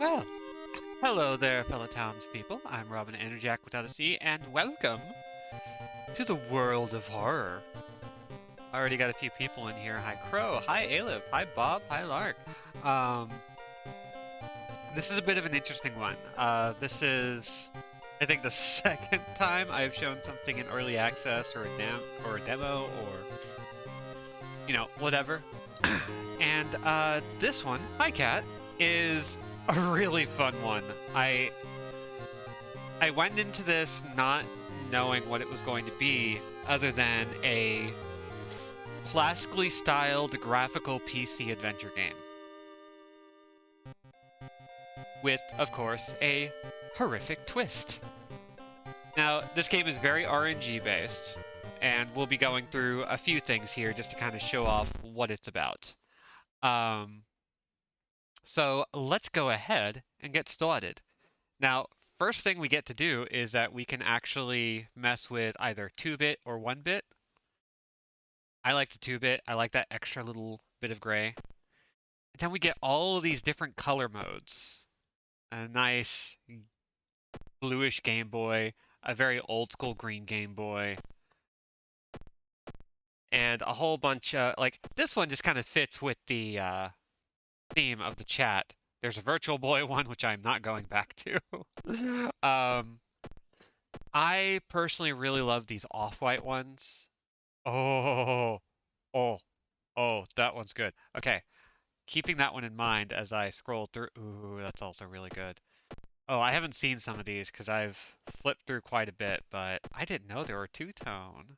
Well, hello there, fellow townspeople. I'm Robin Enerjack without a C, and welcome to the world of horror. I already got a few people in here. Hi, Crow. Hi, Aleph. Hi, Bob. Hi, Lark. Um, this is a bit of an interesting one. This is, I think, the second time I've shown something in early access or a demo or whatever. And this one, hi, Cat, is a really fun one. I went into this not knowing what it was going to be, other than a classically styled graphical PC adventure game. With, of course, a horrific twist. Now, this game is very RNG based, and we'll be going through a few things here just to kind of show off what it's about. So let's go ahead and get started. Now, first thing we get to do is that we can actually mess with either 2-bit or 1-bit. I like the 2-bit. I like that extra little bit of gray. And then we get all of these different color modes. A nice bluish Game Boy, a very old school green Game Boy, and a whole bunch of, like, this one just kind of fits with the theme of the chat. There's a Virtual Boy one, which I'm not going back to. I personally really love these off-white ones. Oh, oh, oh, that one's good. Okay, keeping that one in mind as I scroll through. Ooh, that's also really good. Oh, I haven't seen some of these because I've flipped through quite a bit, but I didn't know they were two-tone.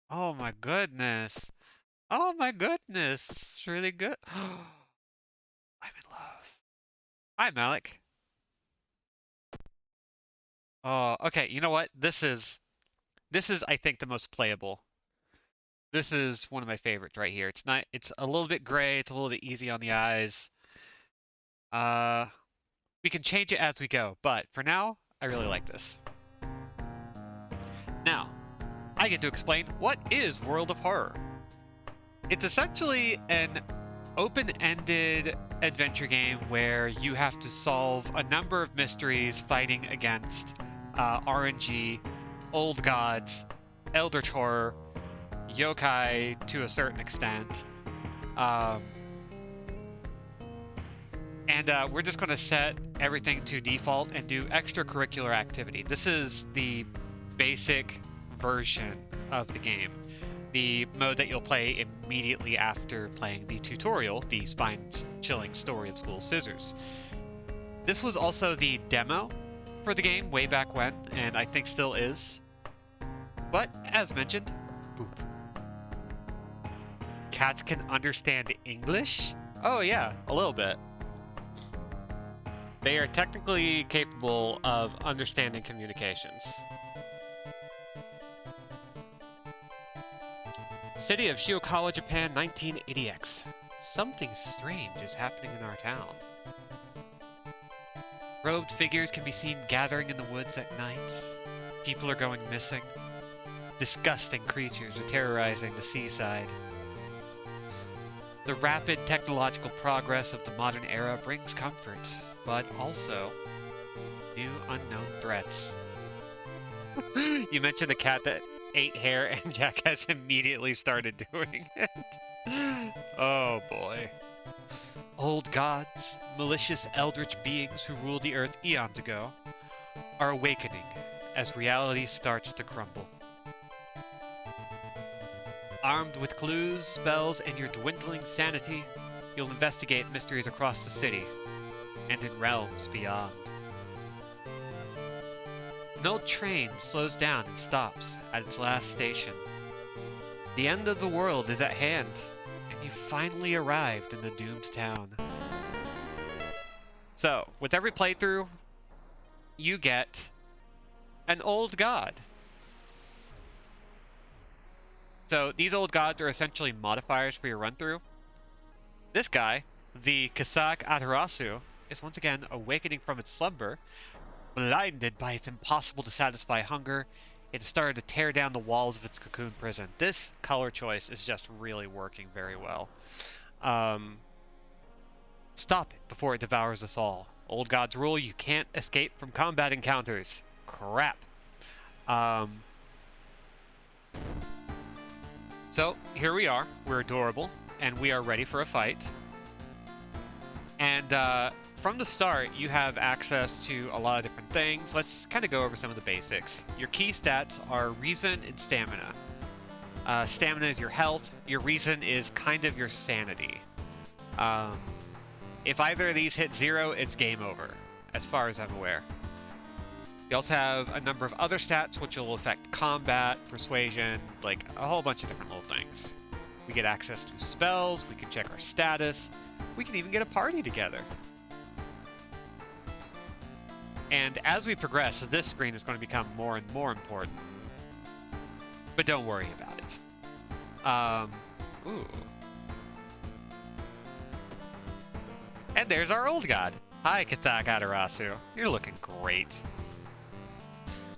Oh my goodness. Oh my goodness. This is really good. I'm in love. Hi, Malik. Oh, okay. You know what? This is I think the most playable. This is one of my favorites right here. It's a little bit gray, it's a little bit easy on the eyes. Uh we can change it as we go, but for now, I really like this. Now, I get to explain what is World of Horror. It's essentially an open-ended adventure game where you have to solve a number of mysteries fighting against RNG, old gods, eldritch horror, yokai to a certain extent. And we're just going to set everything to default and do extracurricular activity. This is the basic version of the game. The mode that you'll play immediately after playing the tutorial, the spine-chilling story of School Scissors. This was also the demo for the game way back when, and I think still is. But, as mentioned, boop. Cats can understand English? Oh yeah, a little bit. They are technically capable of understanding communications. City of Shiokawa, Japan, 1980X. Something strange is happening in our town. Robed figures can be seen gathering in the woods at night. People are going missing. Disgusting creatures are terrorizing the seaside. The rapid technological progress of the modern era brings comfort, but also new unknown threats. You mentioned the cat that ate hair, and Jack has immediately started doing it. Oh boy. Old gods, malicious eldritch beings who ruled the earth eons ago, are awakening as reality starts to crumble. Armed with clues, spells, and your dwindling sanity, you'll investigate mysteries across the city and in realms beyond. An old train slows down and stops at its last station. The end of the world is at hand, and you've finally arrived in the doomed town. So, with every playthrough, you get an old god. So, these old gods are essentially modifiers for your run-through. This guy, the Kasak Atarasu, is once again awakening from its slumber. Blinded by its impossible to satisfy hunger, it has started to tear down the walls of its cocoon prison. This color choice is just really working very well. stop it before it devours us all. Old gods rule, you can't escape from combat encounters. Crap. So, here we are. We're adorable, and we are ready for a fight. And from the start, you have access to a lot of different things. Let's kind of go over some of the basics. Your key stats are reason and stamina. Stamina is your health. Your reason is kind of your sanity. If either of these hit 0, it's game over, as far as I'm aware. You also have a number of other stats which will affect combat, persuasion, like a whole bunch of different little things. We get access to spells, we can check our status, we can even get a party together. And as we progress, this screen is going to become more and more important. But don't worry about it. Ooh. And there's our old god. Hi, Katakatarasu. You're looking great.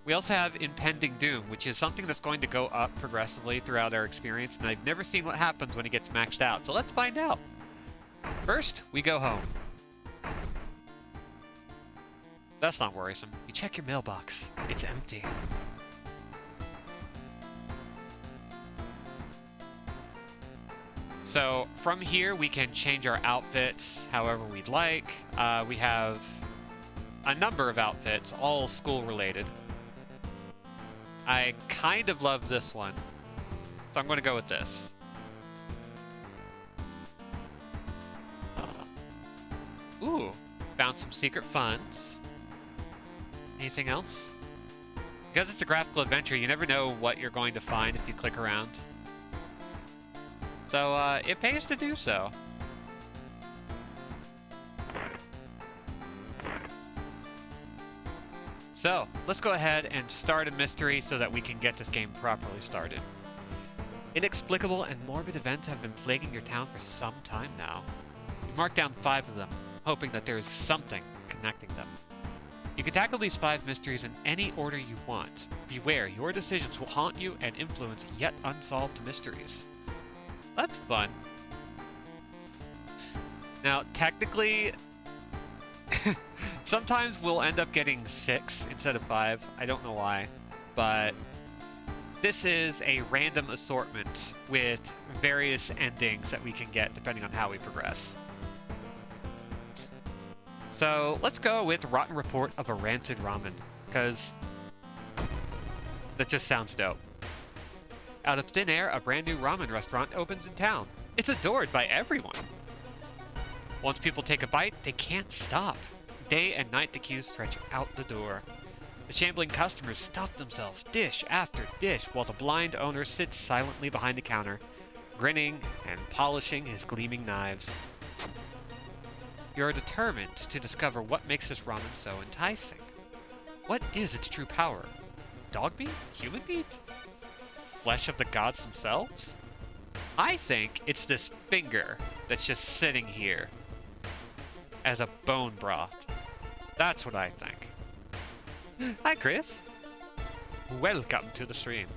We also have Impending Doom, which is something that's going to go up progressively throughout our experience, and I've never seen what happens when it gets maxed out, so let's find out. First, we go home. That's not worrisome. You check your mailbox. It's empty. So, from here, we can change our outfits however we'd like. We have a number of outfits, all school-related. I kind of love this one, so I'm going to go with this. Ooh, found some secret funds. Anything else? Because it's a graphical adventure, you never know what you're going to find if you click around. So, it pays to do so. So, let's go ahead and start a mystery so that we can get this game properly started. Inexplicable and morbid events have been plaguing your town for some time now. You mark down 5 of them, hoping that there is something connecting them. You can tackle these 5 mysteries in any order you want. Beware, your decisions will haunt you and influence yet unsolved mysteries. That's fun. Now, technically, sometimes we'll end up getting 6 instead of 5. I don't know why, but this is a random assortment with various endings that we can get depending on how we progress. So let's go with Rotten Report of a Rancid Ramen, because that just sounds dope. Out of thin air, a brand new ramen restaurant opens in town. It's adored by everyone. Once people take a bite, they can't stop. Day and night the queues stretch out the door. The shambling customers stuff themselves dish after dish while the blind owner sits silently behind the counter, grinning and polishing his gleaming knives. You are determined to discover what makes this ramen so enticing. What is its true power? Dog meat? Human meat? Flesh of the gods themselves? I think it's this finger that's just sitting here as a bone broth. That's what I think. Hi, Chris. Welcome to the stream.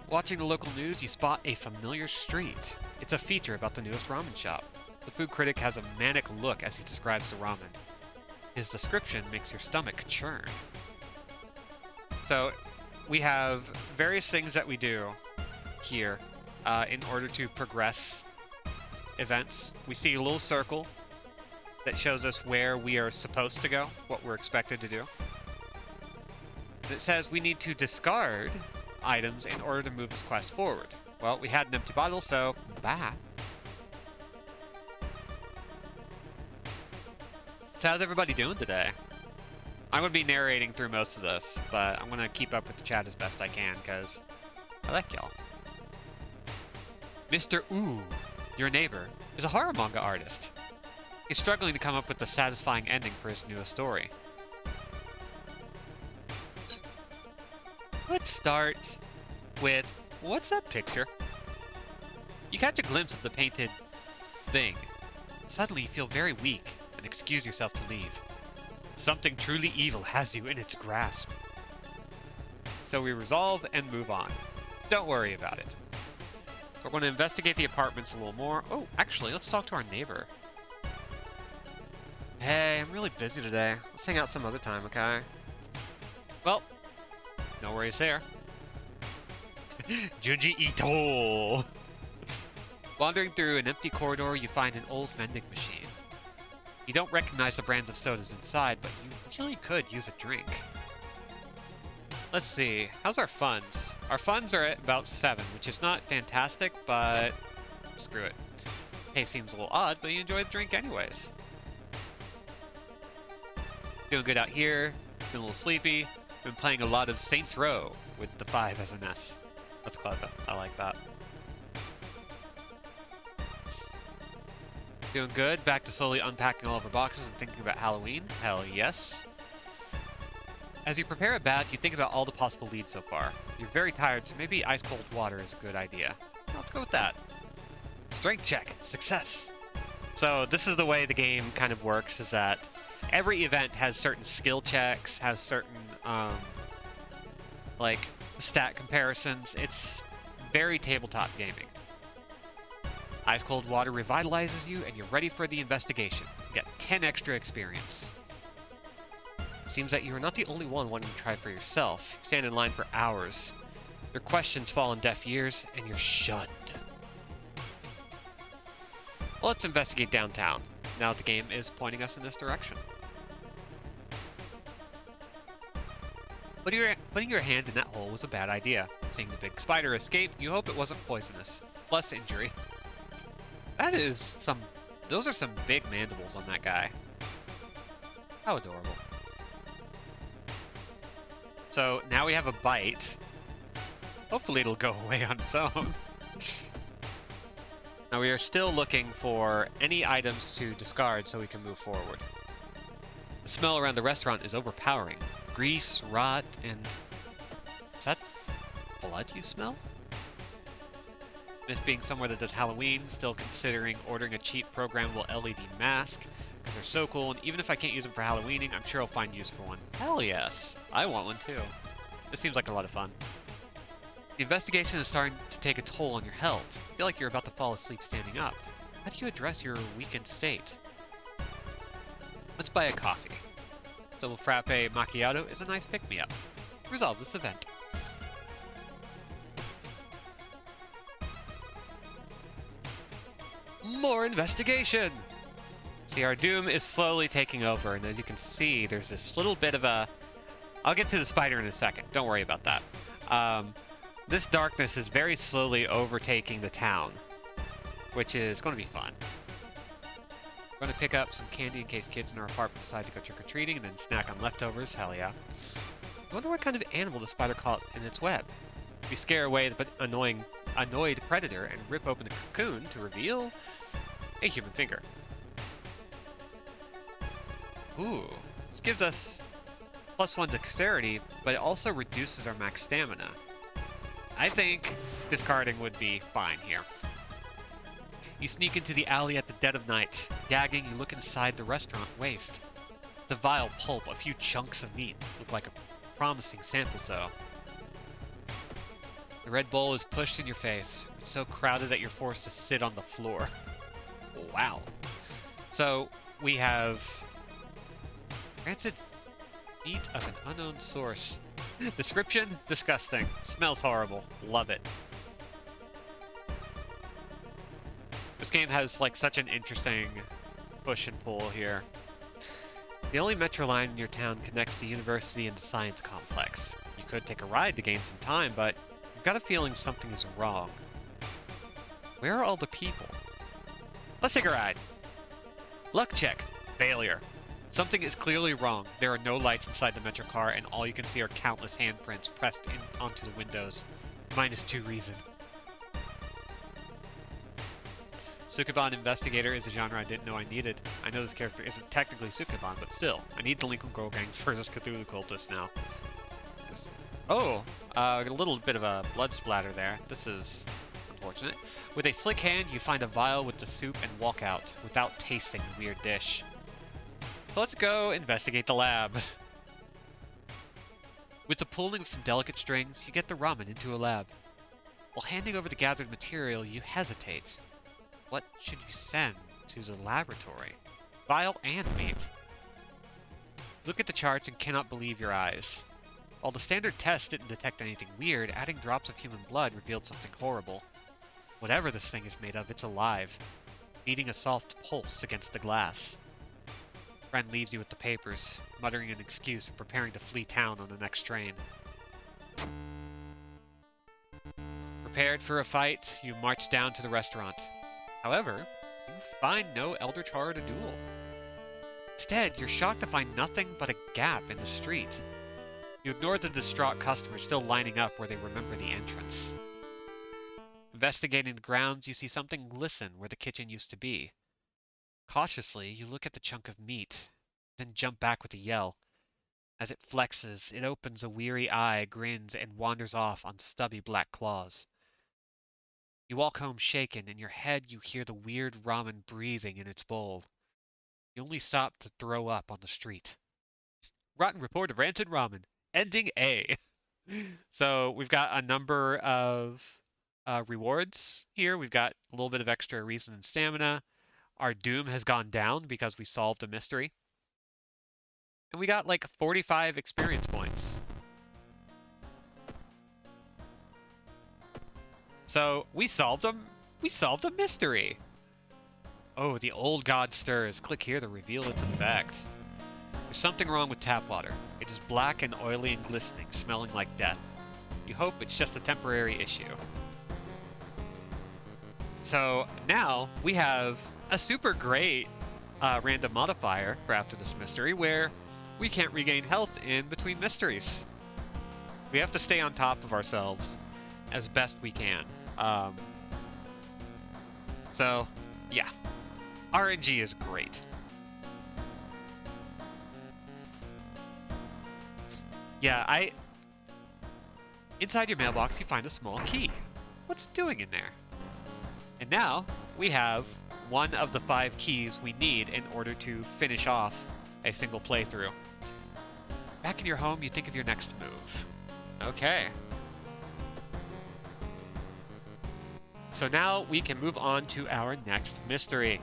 Watching the local news, you spot a familiar street. It's a feature about the newest ramen shop. The food critic has a manic look as he describes the ramen. His description makes your stomach churn. So, we have various things that we do here in order to progress events. We see a little circle that shows us where we are supposed to go, what we're expected to do. And it says we need to discard items in order to move this quest forward. Well, we had an empty bottle, so bye. So how's everybody doing today? I'm going to be narrating through most of this, but I'm going to keep up with the chat as best I can, because I like y'all. Mr. Ooh, your neighbor, is a horror manga artist. He's struggling to come up with a satisfying ending for his newest story. Let's start with, what's that picture? You catch a glimpse of the painted thing. Suddenly you feel very weak and excuse yourself to leave. Something truly evil has you in its grasp. So we resolve and move on. Don't worry about it. We're going to investigate the apartments a little more. Oh, actually, let's talk to our neighbor. Hey, I'm really busy today. Let's hang out some other time, okay? Well, no worries there. Junji Ito! Wandering through an empty corridor, you find an old vending machine. You don't recognize the brands of sodas inside, but you really could use a drink. Let's see, how's our funds? Our funds are at about 7, which is not fantastic, but screw it. Hey, seems a little odd, but you enjoy the drink anyways. Doing good out here, been a little sleepy, been playing a lot of Saints Row with the 5 as an S. That's clever, I like that. Doing good, back to slowly unpacking all of our boxes and thinking about Halloween. Hell yes. As you prepare a bath, you think about all the possible leads so far. You're very tired, so maybe ice cold water is a good idea. Let's go with that. Strength check, success. So this is the way the game kind of works, is that every event has certain skill checks, has certain, like, stat comparisons. It's very tabletop gaming. Ice cold water revitalizes you, and you're ready for the investigation. You get 10 extra experience. Seems that you are not the only one wanting to try for yourself. You stand in line for hours. Your questions fall on deaf ears, and you're shunned. Well, let's investigate downtown, now that the game is pointing us in this direction. Putting your hand in that hole was a bad idea. Seeing the big spider escape, you hope it wasn't poisonous. Plus injury. That is some... Those are some big mandibles on that guy. How adorable. So, now we have a bite. Hopefully it'll go away on its own. Now we are still looking for any items to discard so we can move forward. The smell around the restaurant is overpowering. Grease, rot, and... Is that blood you smell? This being somewhere that does Halloween, still considering ordering a cheap programmable LED mask, because they're so cool, and even if I can't use them for Halloweening, I'm sure I'll find use for one. Hell yes! I want one too. This seems like a lot of fun. The investigation is starting to take a toll on your health. You feel like you're about to fall asleep standing up. How do you address your weakened state? Let's buy a coffee. Double frappe macchiato is a nice pick-me-up. Resolve this event. More investigation! See, our doom is slowly taking over, and as you can see, there's this little bit of a... I'll get to the spider in a second, don't worry about that. This darkness is very slowly overtaking the town, which is going to be fun. We're going to pick up some candy in case kids in our apartment decide to go trick-or-treating, and then snack on leftovers, hell yeah. I wonder what kind of animal the spider caught in its web. We scare away the annoyed predator and rip open the cocoon to reveal a human finger. Ooh, this gives us +1 dexterity, but it also reduces our max stamina. I think discarding would be fine here. You sneak into the alley at the dead of night. Gagging, you look inside the restaurant waste. The vile pulp, a few chunks of meat, look like a promising sample though. The red bowl is pushed in your face. It's so crowded that you're forced to sit on the floor. Wow. So, we have... Rancid meat of an unknown source. Description? Disgusting. Smells horrible. Love it. This game has like such an interesting push and pull here. The only metro line in your town connects the university and the science complex. You could take a ride to gain some time, but you've got a feeling something is wrong. Where are all the people? Let's take a ride. Luck check. Failure. Something is clearly wrong. There are no lights inside the metro car, and all you can see are countless handprints pressed onto the windows. -2 reason. Sukeban Investigator is a genre I didn't know I needed. I know this character isn't technically Sukeban, but still, I need Delinquent Girl Gang's versus Cthulhu Cultist now. Oh, a little bit of a blood splatter there. This is unfortunate. With a slick hand, you find a vial with the soup and walk out without tasting the weird dish. So let's go investigate the lab. With the pulling of some delicate strings, you get the ramen into a lab. While handing over the gathered material, you hesitate. What should you send to the laboratory? Vial and meat. Look at the charts and cannot believe your eyes. While the standard test didn't detect anything weird, adding drops of human blood revealed something horrible. Whatever this thing is made of, it's alive, beating a soft pulse against the glass. Friend leaves you with the papers, muttering an excuse and preparing to flee town on the next train. Prepared for a fight, you march down to the restaurant. However, you find no Eldritch-Horror to duel. Instead, you're shocked to find nothing but a gap in the street. You ignore the distraught customers still lining up where they remember the entrance. Investigating the grounds, you see something glisten where the kitchen used to be. Cautiously, you look at the chunk of meat, then jump back with a yell. As it flexes, it opens a weary eye, grins, and wanders off on stubby black claws. You walk home shaken. In your head, you hear the weird ramen breathing in its bowl. You only stop to throw up on the street. Rotten report of rancid ramen. Ending A. So we've got a number of rewards here. We've got a little bit of extra reason and stamina. Our doom has gone down because we solved a mystery. And we got like 45 experience points. So we solved a mystery. Oh, the old god stirs. Click here to reveal its effect. There's something wrong with tap water. It is black and oily and glistening, smelling like death. You hope it's just a temporary issue. So now we have a super great random modifier for after this mystery where we can't regain health in between mysteries. We have to stay on top of ourselves as best we can. So, yeah. RNG is great. Yeah, inside your mailbox you find a small key. What's it doing in there? And now we have one of the 5 keys we need in order to finish off a single playthrough. Back in your home, you think of your next move. Okay. So now we can move on to our next mystery.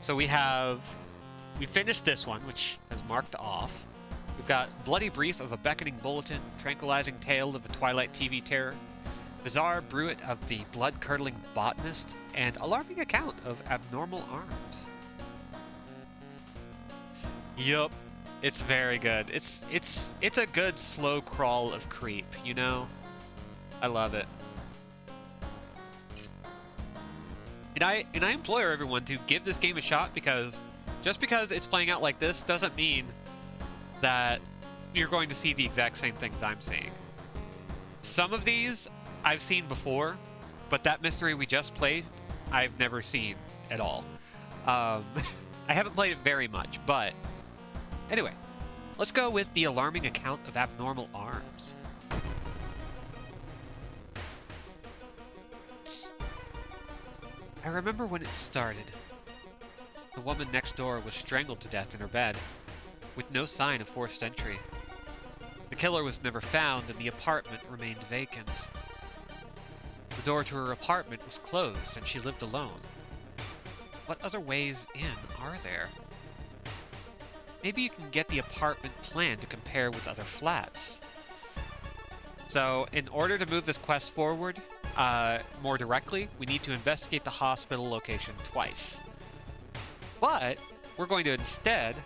So we finished this one, which has marked off. We've got bloody brief of a beckoning bulletin, tranquilizing tale of a Twilight TV terror, bizarre bruit of the blood-curdling botanist, and alarming account of abnormal arms. Yup, it's very good. It's a good slow crawl of creep, you know? I love it. And I implore everyone to give this game a shot, because just because it's playing out like this doesn't mean that you're going to see the exact same things I'm seeing. Some of these I've seen before, but that mystery we just played, I've never seen at all. I haven't played it very much, but anyway, let's go with the alarming account of abnormal arms. I remember when it started. The woman next door was strangled to death in her bed, with no sign of forced entry. The killer was never found, and the apartment remained vacant. The door to her apartment was closed, and she lived alone. What other ways in are there? Maybe you can get the apartment plan to compare with other flats. So, in order to move this quest forward more directly, we need to investigate the hospital location twice. But we're going to instead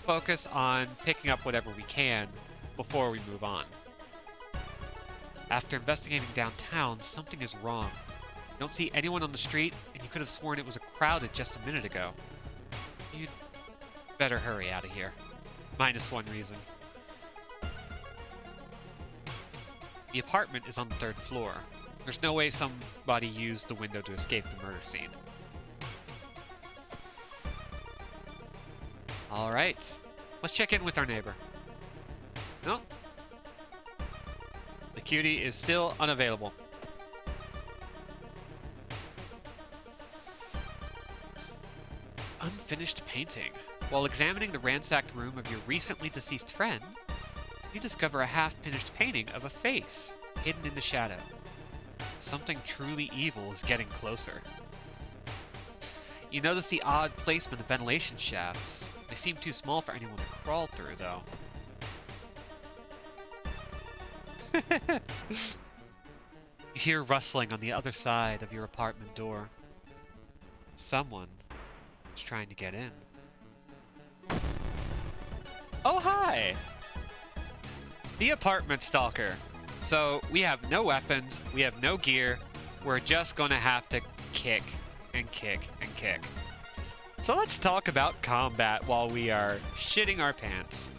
focus on picking up whatever we can before we move on. After investigating downtown, something is wrong. You don't see anyone on the street, and you could have sworn it was crowded just a minute ago. You'd better hurry out of here. -1 reason. The apartment is on the 3rd floor. There's no way somebody used the window to escape the murder scene. Alright, let's check in with our neighbor. No. The cutie is still unavailable. Unfinished painting. While examining the ransacked room of your recently deceased friend, you discover a half-finished painting of a face. hidden in the shadow. Something truly evil is getting closer. You notice the odd placement of ventilation shafts. They seem too small for anyone to crawl through, though. You hear rustling on the other side of your apartment door. Someone is trying to get in. Oh, hi! The apartment stalker. So, we have no weapons, we have no gear, we're just gonna have to kick and kick and kick. So let's talk about combat while we are shitting our pants.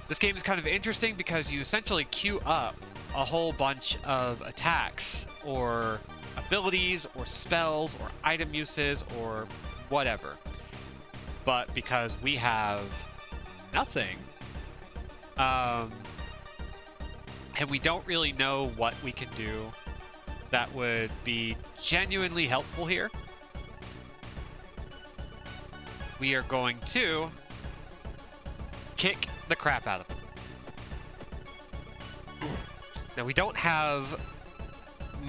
This game is kind of interesting because you essentially queue up a whole bunch of attacks or abilities or spells or item uses or whatever. But because we have nothing, and we don't really know what we can do that would be genuinely helpful here, we are going to kick the crap out of them. Now, we don't have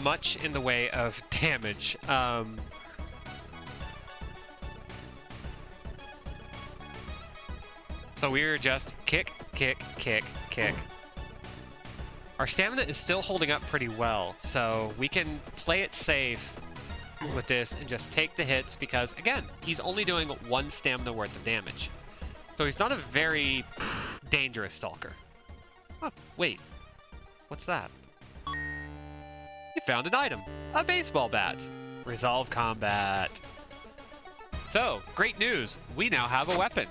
much in the way of damage. So we're just kick, kick, kick, kick. Our stamina is still holding up pretty well, so we can play it safe with this and just take the hits because, again, he's only doing 1 stamina worth of damage. So he's not a very dangerous stalker. Oh, wait. What's that? You found an item. A baseball bat. Resolve combat. So, great news. We now have a weapon.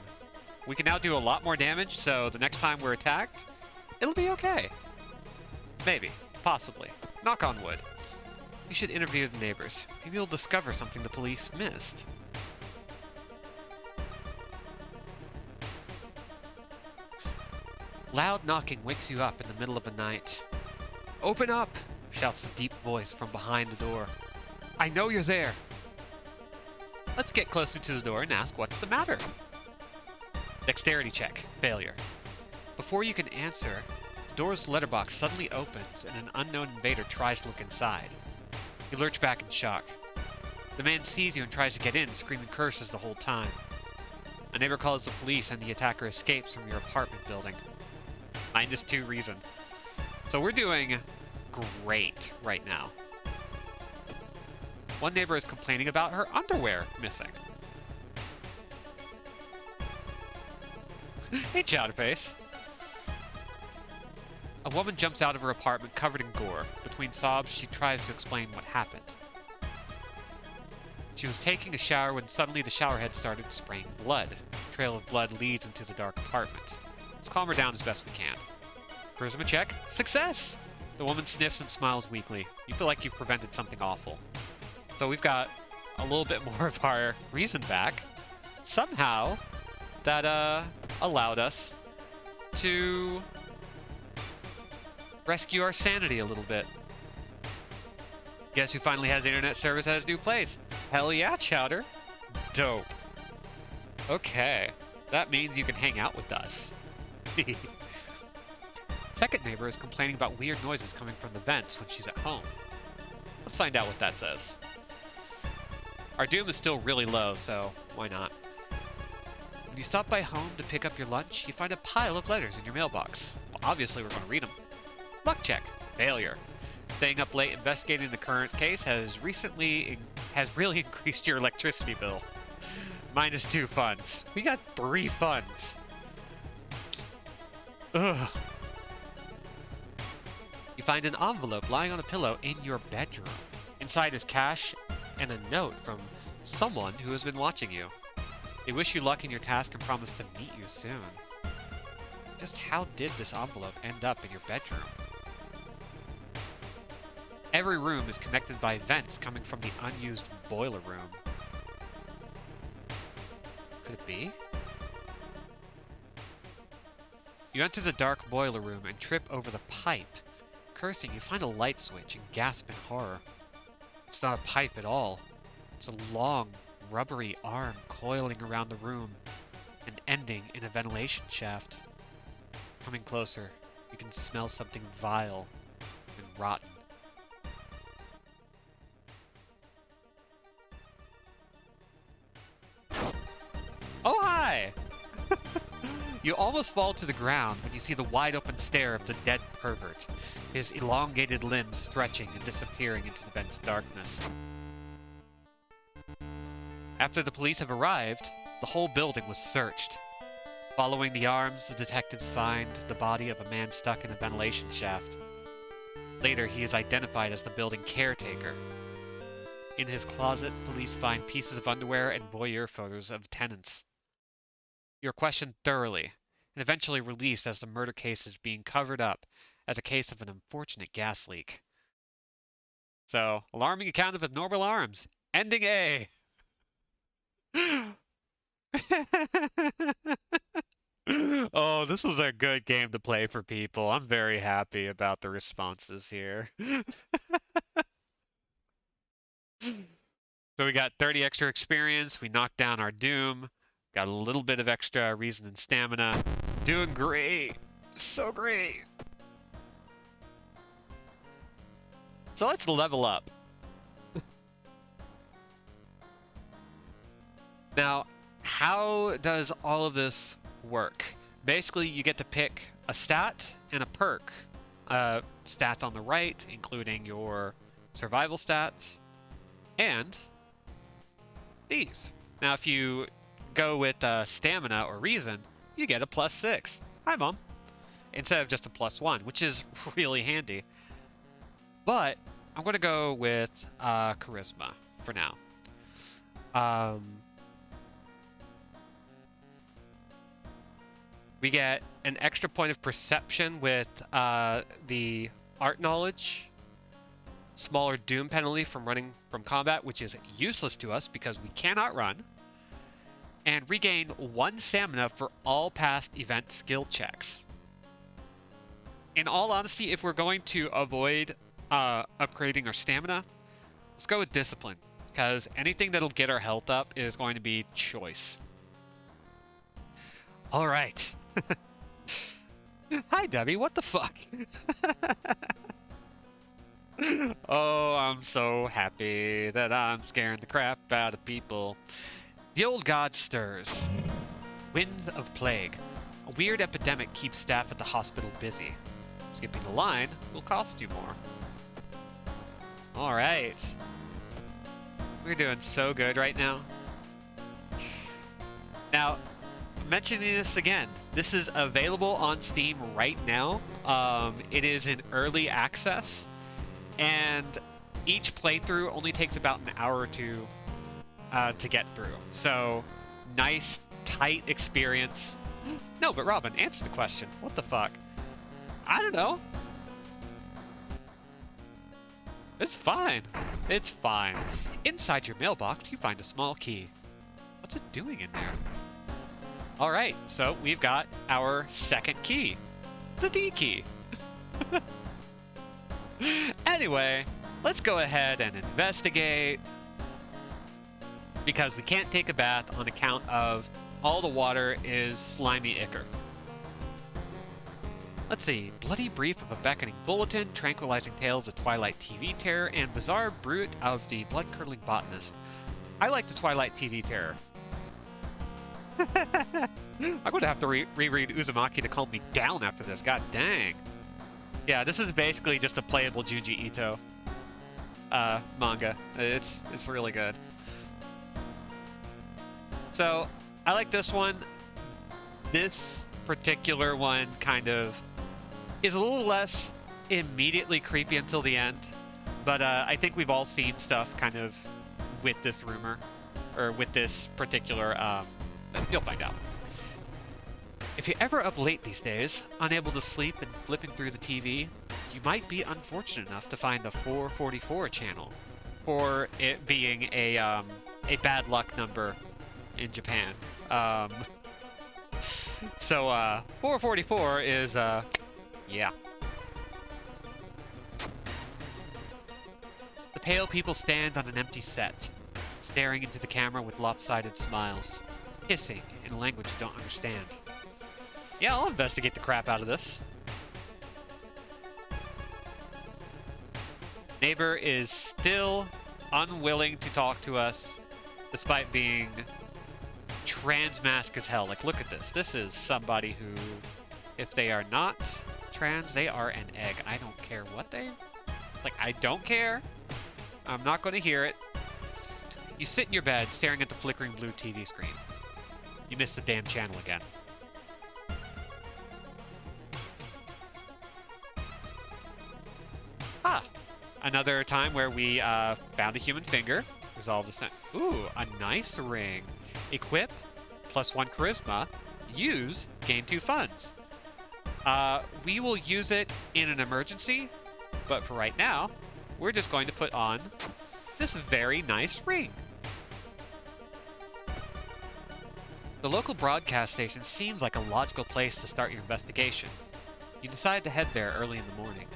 We can now do a lot more damage, so the next time we're attacked, it'll be okay. Maybe. Possibly. Knock on wood. We should interview the neighbors. Maybe we'll discover something the police missed. Loud knocking wakes you up in the middle of the night. Open up! Shouts a deep voice from behind the door. I know you're there! Let's get closer to the door and ask what's the matter. Dexterity check. Failure. Before you can answer, the door's letterbox suddenly opens and an unknown invader tries to look inside. You lurch back in shock. The man sees you and tries to get in, screaming curses the whole time. A neighbor calls the police and the attacker escapes from your apartment building. -2 reason. So we're doing great right now. One neighbor is complaining about her underwear missing. Hey, Chowderface. A woman jumps out of her apartment covered in gore. Between sobs, she tries to explain what happened. She was taking a shower when suddenly the showerhead started spraying blood. A trail of blood leads into the dark apartment. Let's calm her down as best we can. Charisma check. Success! The woman sniffs and smiles weakly. You feel like you've prevented something awful. So we've got a little bit more of our reason back. Somehow, that allowed us to rescue our sanity a little bit. Guess who finally has internet service at his new place? Hell yeah, Chowder. Dope. Okay, that means you can hang out with us. Second neighbor is complaining about weird noises coming from the vents when she's at home. Let's find out what that says. Our doom is still really low, so why not? When you stop by home to pick up your lunch, you find a pile of letters in your mailbox. Well, obviously we're going to read them. Luck check. Failure. Staying up late investigating the current case has really increased your electricity bill. -2 funds. We got 3 funds. Ugh. You find an envelope lying on a pillow in your bedroom. Inside is cash and a note from someone who has been watching you. They wish you luck in your task and promise to meet you soon. Just how did this envelope end up in your bedroom? Every room is connected by vents coming from the unused boiler room. Could it be? You enter the dark boiler room and trip over the pipe. Cursing, you find a light switch and gasp in horror. It's not a pipe at all. It's a long, rubbery arm coiling around the room and ending in a ventilation shaft. Coming closer, You can smell something vile and rotten. Oh, hi! You almost fall to the ground when you see the wide-open stare of the dead pervert, his elongated limbs stretching and disappearing into the dense darkness. After the police have arrived, the whole building was searched. Following the arms, the detectives find the body of a man stuck in a ventilation shaft. Later, he is identified as the building caretaker. In his closet, police find pieces of underwear and voyeur photos of tenants. You're questioned thoroughly, and eventually released as the murder case is being covered up as a case of an unfortunate gas leak. So, alarming account of abnormal arms. Ending A! Oh, this was a good game to play for people. I'm very happy about the responses here. So we got 30 extra experience. We knocked down our Doom. Got a little bit of extra reason and stamina. Doing great. So great. So let's level up. Now, how does all of this work? Basically, you get to pick a stat and a perk. Stats on the right, including your survival stats, and these. Now, if you go with stamina or reason, you get a +6. Hi, Mom. Instead of just a +1, which is really handy. But I'm going to go with charisma for now. We get an extra point of perception with the art knowledge. Smaller doom penalty from running from combat, which is useless to us because we cannot run. And regain 1 stamina for all past event skill checks. In all honesty, if we're going to avoid upgrading our stamina, let's go with discipline, because anything that'll get our health up is going to be choice. All right. Hi, Debbie. What the fuck? Oh, I'm so happy that I'm scaring the crap out of people. The old god stirs. Winds of plague. A weird epidemic keeps staff at the hospital busy. Skipping the line will cost you more. Alright. We're doing so good right now. Now, mentioning this again, this is available on Steam right now. It is in early access, and each playthrough only takes about an hour or two to get through. So, nice, tight experience. No, but Robin, answer the question. What the fuck? I don't know. It's fine. It's fine. Inside your mailbox, you find a small key. What's it doing in there? Alright, so we've got our second key. The D key. Anyway, let's go ahead and investigate. Because we can't take a bath on account of all the water is slimy ichor. Let's see. Bloody brief of a beckoning bulletin, tranquilizing tales of Twilight TV terror, and bizarre brute of the blood-curdling botanist. I like the Twilight TV terror. I'm going to have to reread Uzumaki to calm me down after this. God dang. Yeah, this is basically just a playable Junji Ito manga. It's really good. So, I like this one. This particular one kind of is a little less immediately creepy until the end. But I think we've all seen stuff kind of with this rumor, or with this particular, you'll find out. If you're ever up late these days, unable to sleep and flipping through the TV, you might be unfortunate enough to find the 444 channel, for it being a bad luck number in Japan. So 444 is yeah. The pale people stand on an empty set, staring into the camera with lopsided smiles, hissing in a language you don't understand. Yeah, I'll investigate the crap out of this. Neighbor is still unwilling to talk to us, despite being transmasc as hell. Like, look at this. This is somebody who, if they are not trans, they are an egg. I don't care what they... Like, I don't care. I'm not going to hear it. You sit in your bed staring at the flickering blue TV screen. You missed the damn channel again. Ah! Another time where we found a human finger. Resolve the sent. Ooh, a nice ring. Equip, +1 charisma. Use, gain 2 funds. We will use it in an emergency, but for right now, we're just going to put on this very nice ring. The local broadcast station seems like a logical place to start your investigation. You decide to head there early in the morning.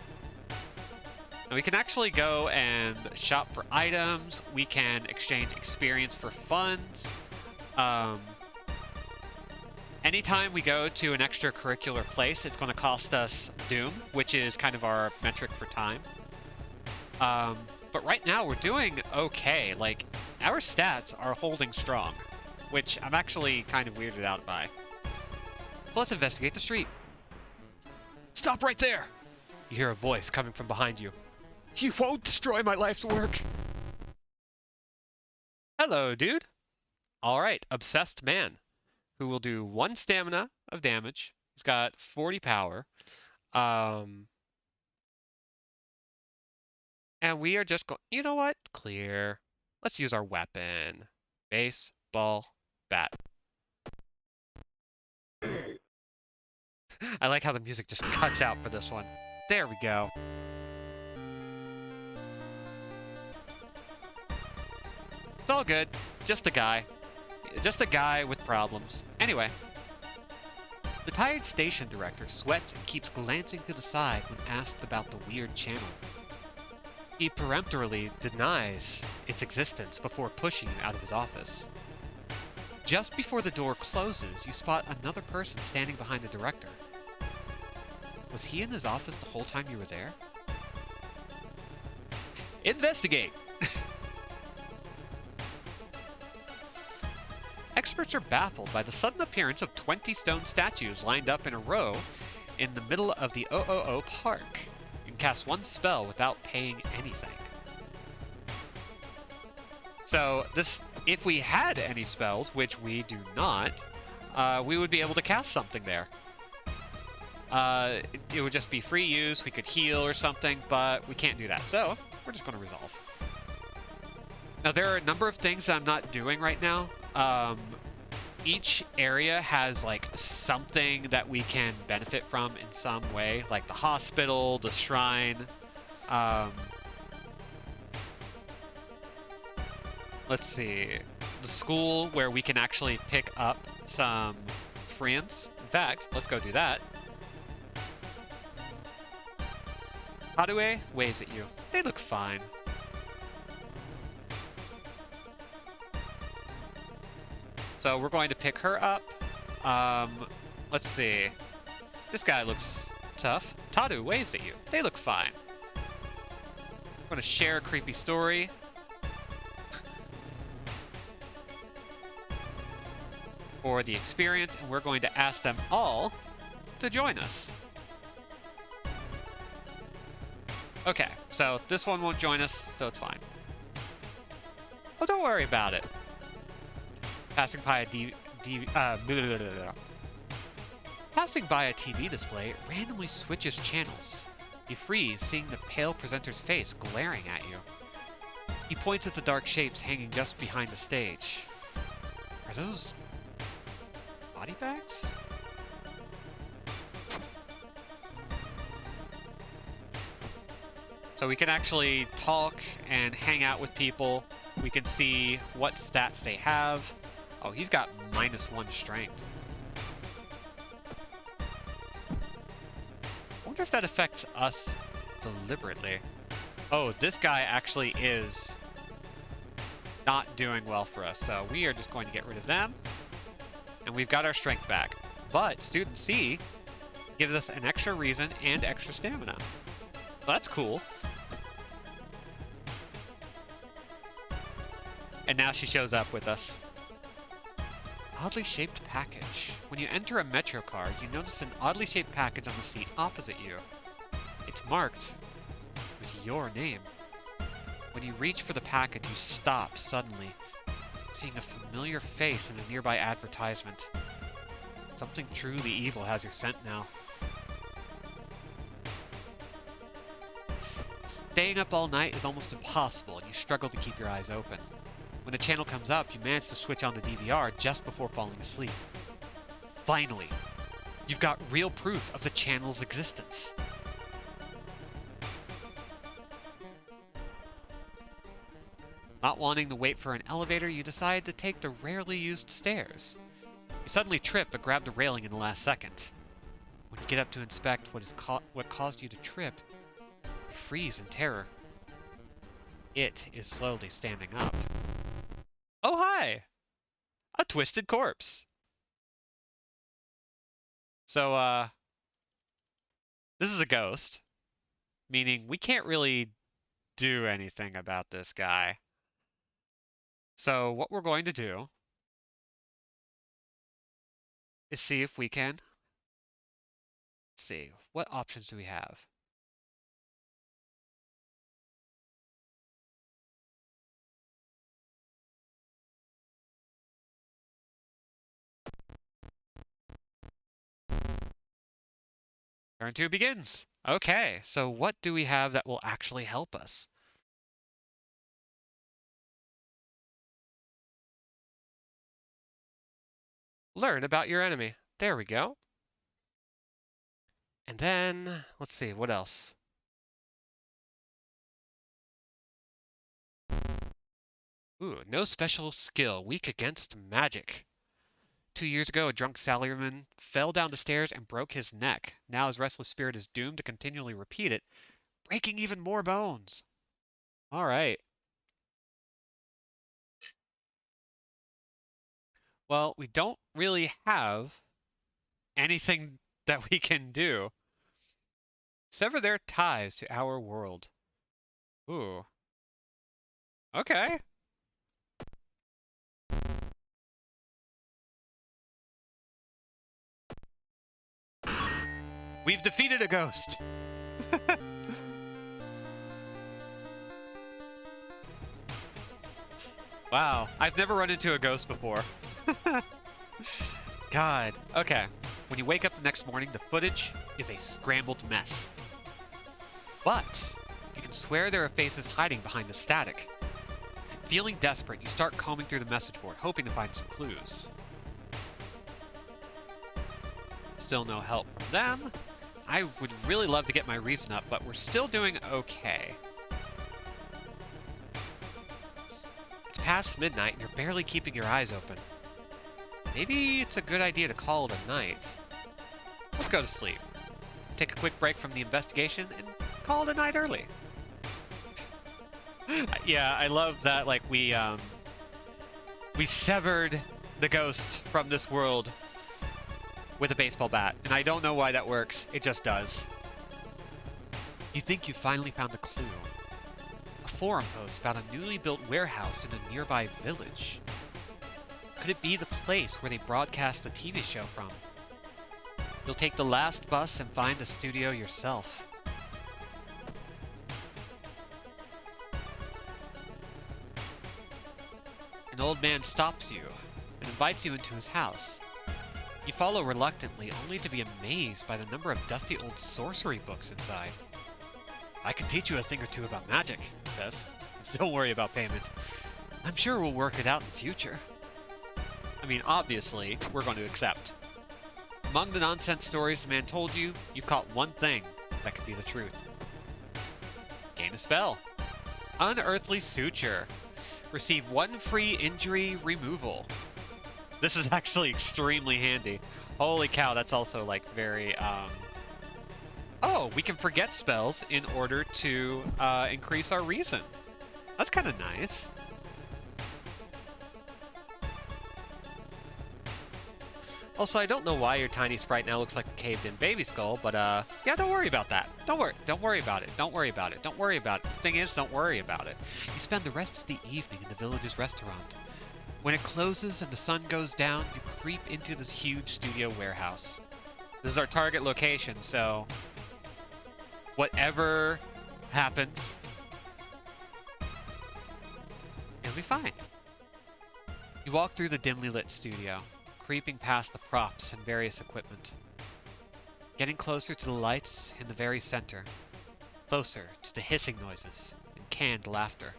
Now we can actually go and shop for items. We can exchange experience for funds. Anytime we go to an extracurricular place, it's going to cost us Doom, which is kind of our metric for time. But right now we're doing okay. Like, our stats are holding strong, which I'm actually kind of weirded out by. So let's investigate the street. Stop right there! You hear a voice coming from behind you. You won't destroy my life's work! Hello, dude. Alright, obsessed man, who will do 1 stamina of damage. He's got 40 power. And we are just going... You know what? Clear. Let's use our weapon. Baseball bat. I like how the music just cuts out for this one. There we go. It's all good. Just a guy. Just a guy with problems. Anyway. The tired station director sweats and keeps glancing to the side when asked about the weird channel. He peremptorily denies its existence before pushing you out of his office. Just before the door closes, you spot another person standing behind the director. Was he in his office the whole time you were there? Investigate! Experts are baffled by the sudden appearance of 20 stone statues lined up in a row in the middle of the OOO Park. You can cast 1 spell without paying anything. So, if we had any spells, which we do not, we would be able to cast something there. It would just be free use, we could heal or something, but we can't do that. So, we're just going to resolve. Now, there are a number of things that I'm not doing right now. Each area has, like, something that we can benefit from in some way, like the hospital, the shrine. Let's see. The school, where we can actually pick up some friends. In fact, let's go do that. Hadue waves at you. They look fine. So we're going to pick her up. Let's see. This guy looks tough. Tadu waves at you. They look fine. I'm going to share a creepy story. For the experience, and we're going to ask them all to join us. Okay, so this one won't join us, so it's fine. Oh, don't worry about it. Passing by a Passing by a TV display randomly switches channels. You freeze, seeing the pale presenter's face glaring at you. He points at the dark shapes hanging just behind the stage. Are those body bags? So we can actually talk and hang out with people. We can see what stats they have. Oh, he's got -1 strength. I wonder if that affects us deliberately. Oh, this guy actually is not doing well for us, so we are just going to get rid of them. And we've got our strength back. But Student C gives us an extra reason and extra stamina. Well, that's cool. And now she shows up with us. Oddly shaped package. When you enter a metro car, you notice an oddly shaped package on the seat opposite you. It's marked with your name. When you reach for the package, you stop suddenly, seeing a familiar face in a nearby advertisement. Something truly evil has your scent now. Staying up all night is almost impossible, and you struggle to keep your eyes open. When a channel comes up, you manage to switch on the DVR just before falling asleep. Finally, you've got real proof of the channel's existence. Not wanting to wait for an elevator, you decide to take the rarely used stairs. You suddenly trip but grab the railing in the last second. When you get up to inspect what caused you to trip, you freeze in terror. It is slowly standing up. Oh hi! A twisted corpse! So, this is a ghost, meaning we can't really do anything about this guy. So what we're going to do is see if we can... Let's see, what options do we have? Turn 2 begins. Okay, so what do we have that will actually help us? Learn about your enemy. There we go. And then, let's see, what else? Ooh, no special skill, weak against magic. 2 years ago, a drunk salaryman fell down the stairs and broke his neck. Now his restless spirit is doomed to continually repeat it, breaking even more bones. All right. Well, we don't really have anything that we can do. Sever their ties to our world. Ooh. Okay. We've defeated a ghost. Wow, I've never run into a ghost before. God. Okay. When you wake up the next morning, the footage is a scrambled mess. But you can swear there are faces hiding behind the static. Feeling desperate, you start combing through the message board, hoping to find some clues. Still no help from them. I would really love to get my reason up, but we're still doing okay. It's past midnight and you're barely keeping your eyes open. Maybe it's a good idea to call it a night. Let's go to sleep. Take a quick break from the investigation and call it a night early. Yeah, I love that, like, we severed the ghost from this world with a baseball bat. And I don't know why that works. It just does. You think you finally found a clue. A forum post about a newly built warehouse in a nearby village. Could it be the place where they broadcast the TV show from? You'll take the last bus and find the studio yourself. An old man stops you and invites you into his house. You follow reluctantly, only to be amazed by the number of dusty old sorcery books inside. I can teach you a thing or two about magic, he says. So don't worry about payment. I'm sure we'll work it out in the future. I mean, obviously, we're going to accept. Among the nonsense stories the man told you, you've caught one thing that could be the truth. Gain a spell. Unearthly Suture. Receive 1 free injury removal. This is actually extremely handy. Holy cow, that's also, like, very, Oh, we can forget spells in order to increase our reason. That's kind of nice. Also, I don't know why your tiny sprite now looks like a caved-in baby skull, but yeah, don't worry about that. Don't worry about it. Don't worry about it. Don't worry about it. The thing is, don't worry about it. You spend the rest of the evening in the village's restaurant. When it closes and the sun goes down, you creep into this huge studio warehouse. This is our target location, so whatever happens, it'll be fine. You walk through the dimly lit studio, creeping past the props and various equipment, getting closer to the lights in the very center, closer to the hissing noises and canned laughter.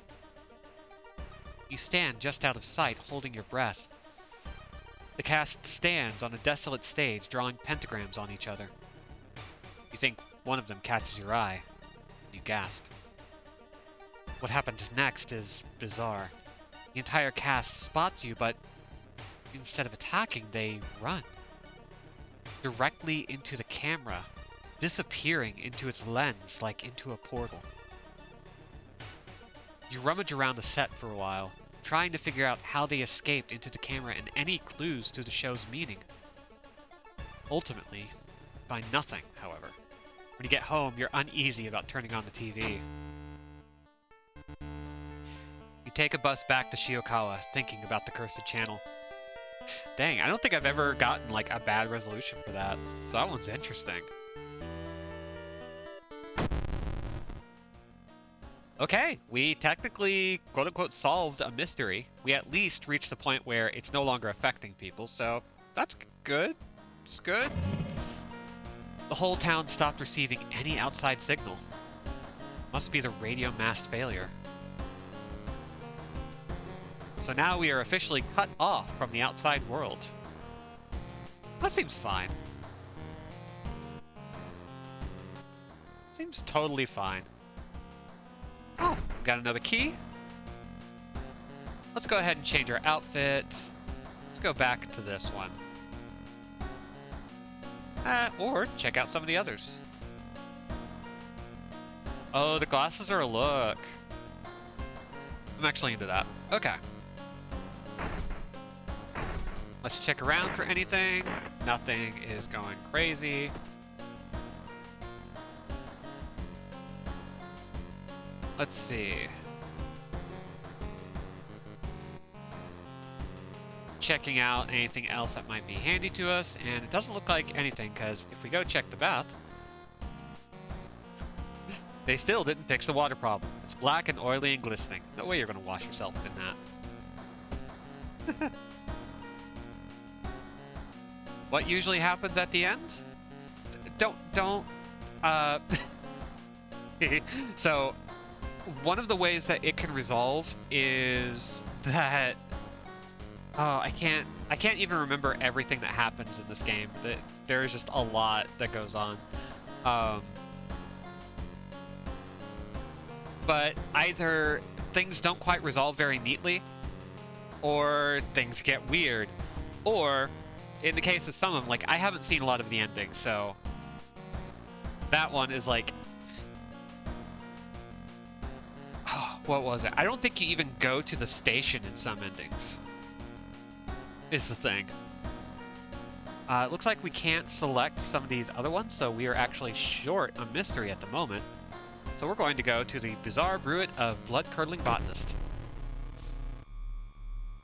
You stand just out of sight, holding your breath. The cast stands on a desolate stage, drawing pentagrams on each other. You think one of them catches your eye. You gasp. What happens next is bizarre. The entire cast spots you, but instead of attacking, they run. Directly into the camera, disappearing into its lens like into a portal. You rummage around the set for a while, trying to figure out how they escaped into the camera and any clues to the show's meaning. Ultimately, find nothing, however. When you get home, you're uneasy about turning on the TV. You take a bus back to Shiokawa, thinking about the cursed channel. Dang, I don't think I've ever gotten like a bad resolution for that. So that one's interesting. Okay, we technically, quote-unquote, solved a mystery. We at least reached the point where it's no longer affecting people, so that's good. It's good. The whole town stopped receiving any outside signal. Must be the radio mast failure. So now we are officially cut off from the outside world. That seems fine. Seems totally fine. Oh, got another key. Let's go ahead and change our outfit. Let's go back to this one. Or check out some of the others. Oh, the glasses are a look. I'm actually into that. Okay. Let's check around for anything. Nothing is going crazy. Let's see. Checking out anything else that might be handy to us, and it doesn't look like anything, because if we go check the bath, they still didn't fix the water problem. It's black and oily and glistening. No way you're going to wash yourself in that. What usually happens at the end? Don't, So, one of the ways that it can resolve is that I can't even remember everything that happens in this game. There's just a lot that goes on. But either things don't quite resolve very neatly, or things get weird, or in the case of some of them, like I haven't seen a lot of the endings, so that one is like, what was it? I don't think you even go to the station in some endings, is the thing. It looks like we can't select some of these other ones, so we are actually short a mystery at the moment. So we're going to go to the bizarre Brewitt of Blood-Curdling Botanist.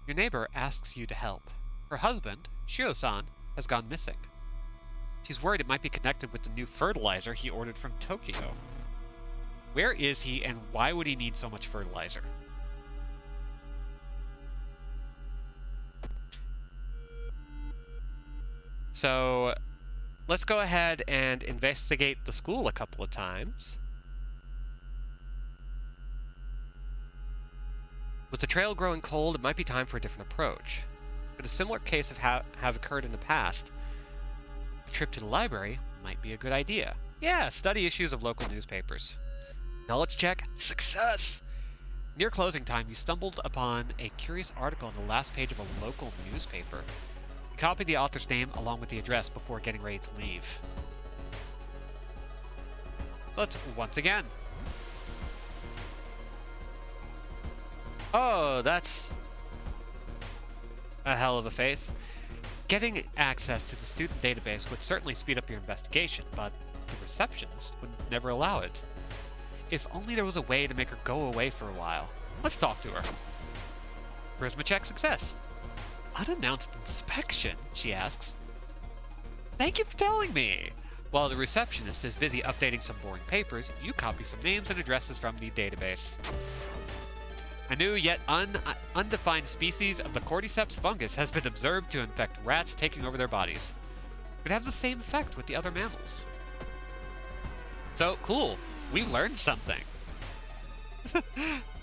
Your neighbor asks you to help. Her husband, Shiro-san, has gone missing. She's worried it might be connected with the new fertilizer he ordered from Tokyo. Where is he, and why would he need so much fertilizer? So, let's go ahead and investigate the school a couple of times. With the trail growing cold, it might be time for a different approach. Could a similar case have occurred in the past? A trip to the library might be a good idea. Yeah, study issues of local newspapers. Knowledge check, success! Near closing time, you stumbled upon a curious article on the last page of a local newspaper. You copied the author's name along with the address before getting ready to leave. Let's once again. Oh, that's a hell of a face. Getting access to the student database would certainly speed up your investigation, but the receptionist would never allow it. If only there was a way to make her go away for a while. Let's talk to her. Charisma check success. Unannounced inspection, she asks. Thank you for telling me. While the receptionist is busy updating some boring papers, you copy some names and addresses from the database. A new yet undefined species of the cordyceps fungus has been observed to infect rats, taking over their bodies. It could have the same effect with the other mammals. So, cool. We've learned something. What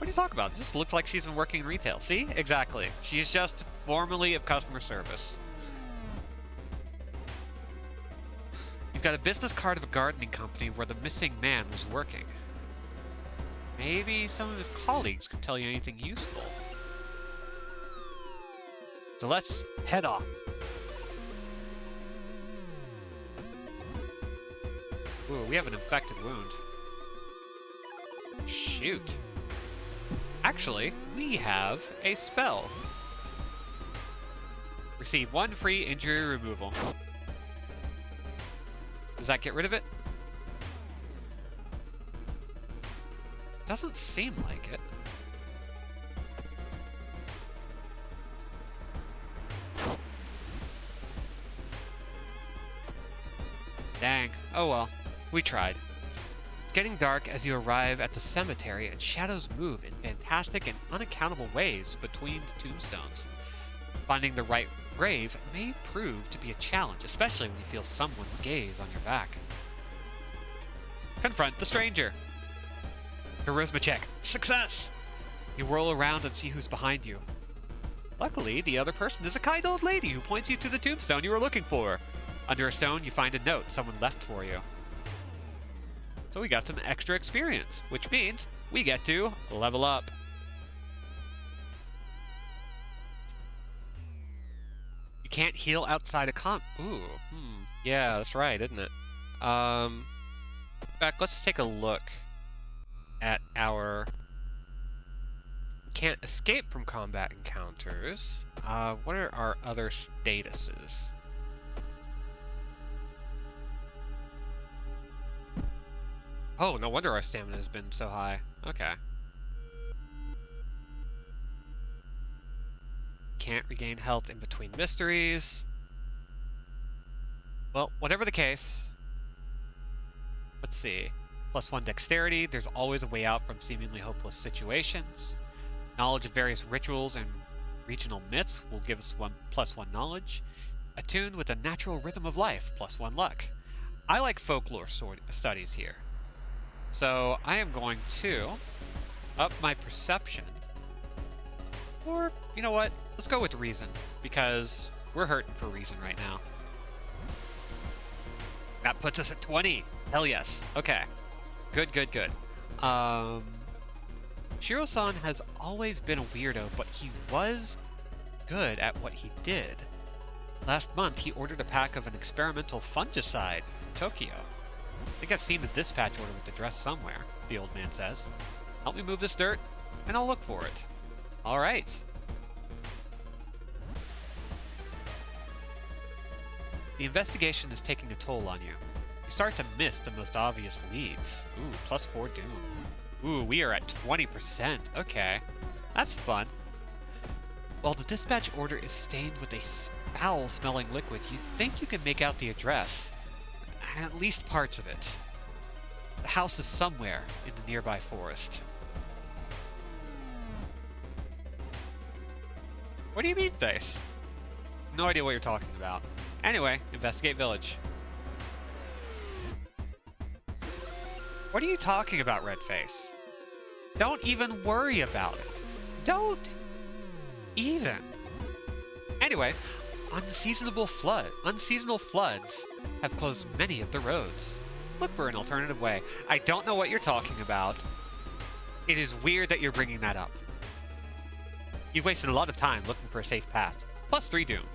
are you talking about? This just looks like she's been working in retail. See? Exactly. She's just formerly of customer service. You've got a business card of a gardening company where the missing man was working. Maybe some of his colleagues could tell you anything useful. So let's head off. Ooh, we have an infected wound. Shoot. Actually, we have a spell. Receive 1 free injury removal. Does that get rid of it? Doesn't seem like it. Dang. Oh well. We tried. It's getting dark as you arrive at the cemetery, and shadows move in fantastic and unaccountable ways between the tombstones. Finding the right grave may prove to be a challenge, especially when you feel someone's gaze on your back. Confront the stranger. Charisma check. Success! You whirl around and see who's behind you. Luckily, the other person is a kind old lady who points you to the tombstone you were looking for. Under a stone, you find a note someone left for you. So we got some extra experience, which means we get to level up. You can't heal outside a yeah, that's right, isn't it? In fact, let's take a look at our... Can't escape from combat encounters. What are our other statuses? Oh, no wonder our stamina has been so high. Okay. Can't regain health in between mysteries. Well, whatever the case. Let's see. +1 dexterity. There's always a way out from seemingly hopeless situations. Knowledge of various rituals and regional myths will give us +1 knowledge. Attuned with the natural rhythm of life, +1 luck. I like folklore studies here. So I am going to up my perception. Or, you know what? Let's go with reason, because we're hurting for reason right now. That puts us at 20. Hell yes. Okay. Good, good, good. Shiro-san has always been a weirdo, but he was good at what he did. Last month, he ordered a pack of an experimental fungicide from Tokyo. I think I've seen the dispatch order with the address somewhere, the old man says. Help me move this dirt, and I'll look for it. All right. The investigation is taking a toll on you. You start to miss the most obvious leads. Ooh, +4 doom. Ooh, we are at 20%. Okay. That's fun. While the dispatch order is stained with a foul-smelling liquid, you think you can make out the address. At least parts of it. The house is somewhere in the nearby forest. What do you mean, Face? No idea what you're talking about. Anyway, investigate village. What are you talking about, Redface? Don't even worry about it. Don't even. Anyway, unseasonal floods have closed many of the roads. Look for an alternative way. I don't know what you're talking about. It is weird that you're bringing that up. You've wasted a lot of time looking for a safe path. +3 doom.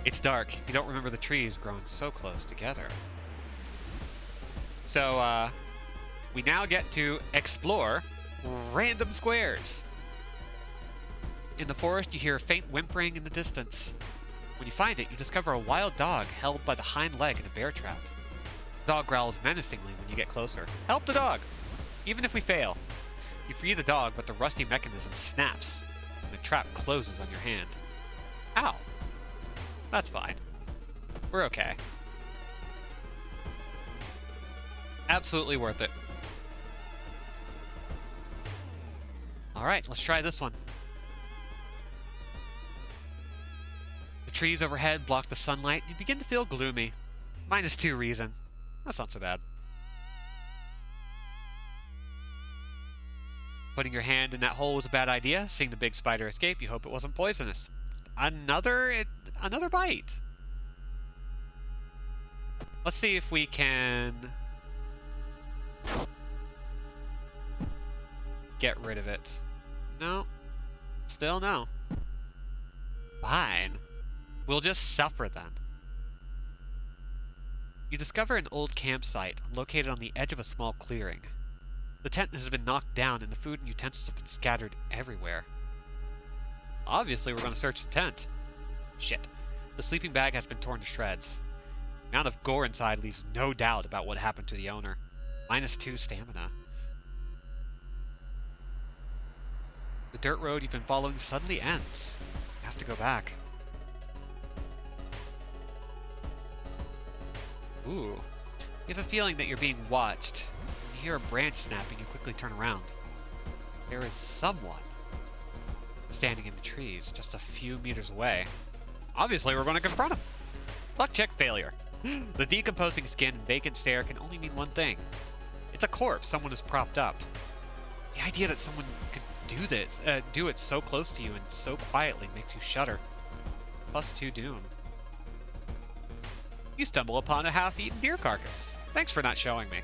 It's dark. You don't remember the trees growing so close together. So, we now get to explore random squares. In the forest, you hear a faint whimpering in the distance. When you find it, you discover a wild dog held by the hind leg in a bear trap. The dog growls menacingly when you get closer. Help the dog! Even if we fail. You free the dog, but the rusty mechanism snaps, and the trap closes on your hand. Ow. That's fine. We're okay. Absolutely worth it. Alright, let's try this one. The trees overhead block the sunlight, and you begin to feel gloomy. -2 reason. That's not so bad. Putting your hand in that hole was a bad idea. Seeing the big spider escape, you hope it wasn't poisonous. Another bite. Let's see if we can get rid of it. No. Still no. Fine. We'll just suffer then. You discover an old campsite located on the edge of a small clearing. The tent has been knocked down and the food and utensils have been scattered everywhere. Obviously, we're going to search the tent. Shit. The sleeping bag has been torn to shreds. The amount of gore inside leaves no doubt about what happened to the owner. -2 stamina. The dirt road you've been following suddenly ends. You have to go back. Ooh. You have a feeling that you're being watched. When you hear a branch snapping, you quickly turn around. There is someone standing in the trees just a few meters away. Obviously, we're going to confront him. Luck check failure. The decomposing skin and vacant stare can only mean one thing. It's a corpse someone has propped up. The idea that someone could do it so close to you and so quietly makes you shudder. +2 doom. You stumble upon a half-eaten deer carcass. Thanks for not showing me.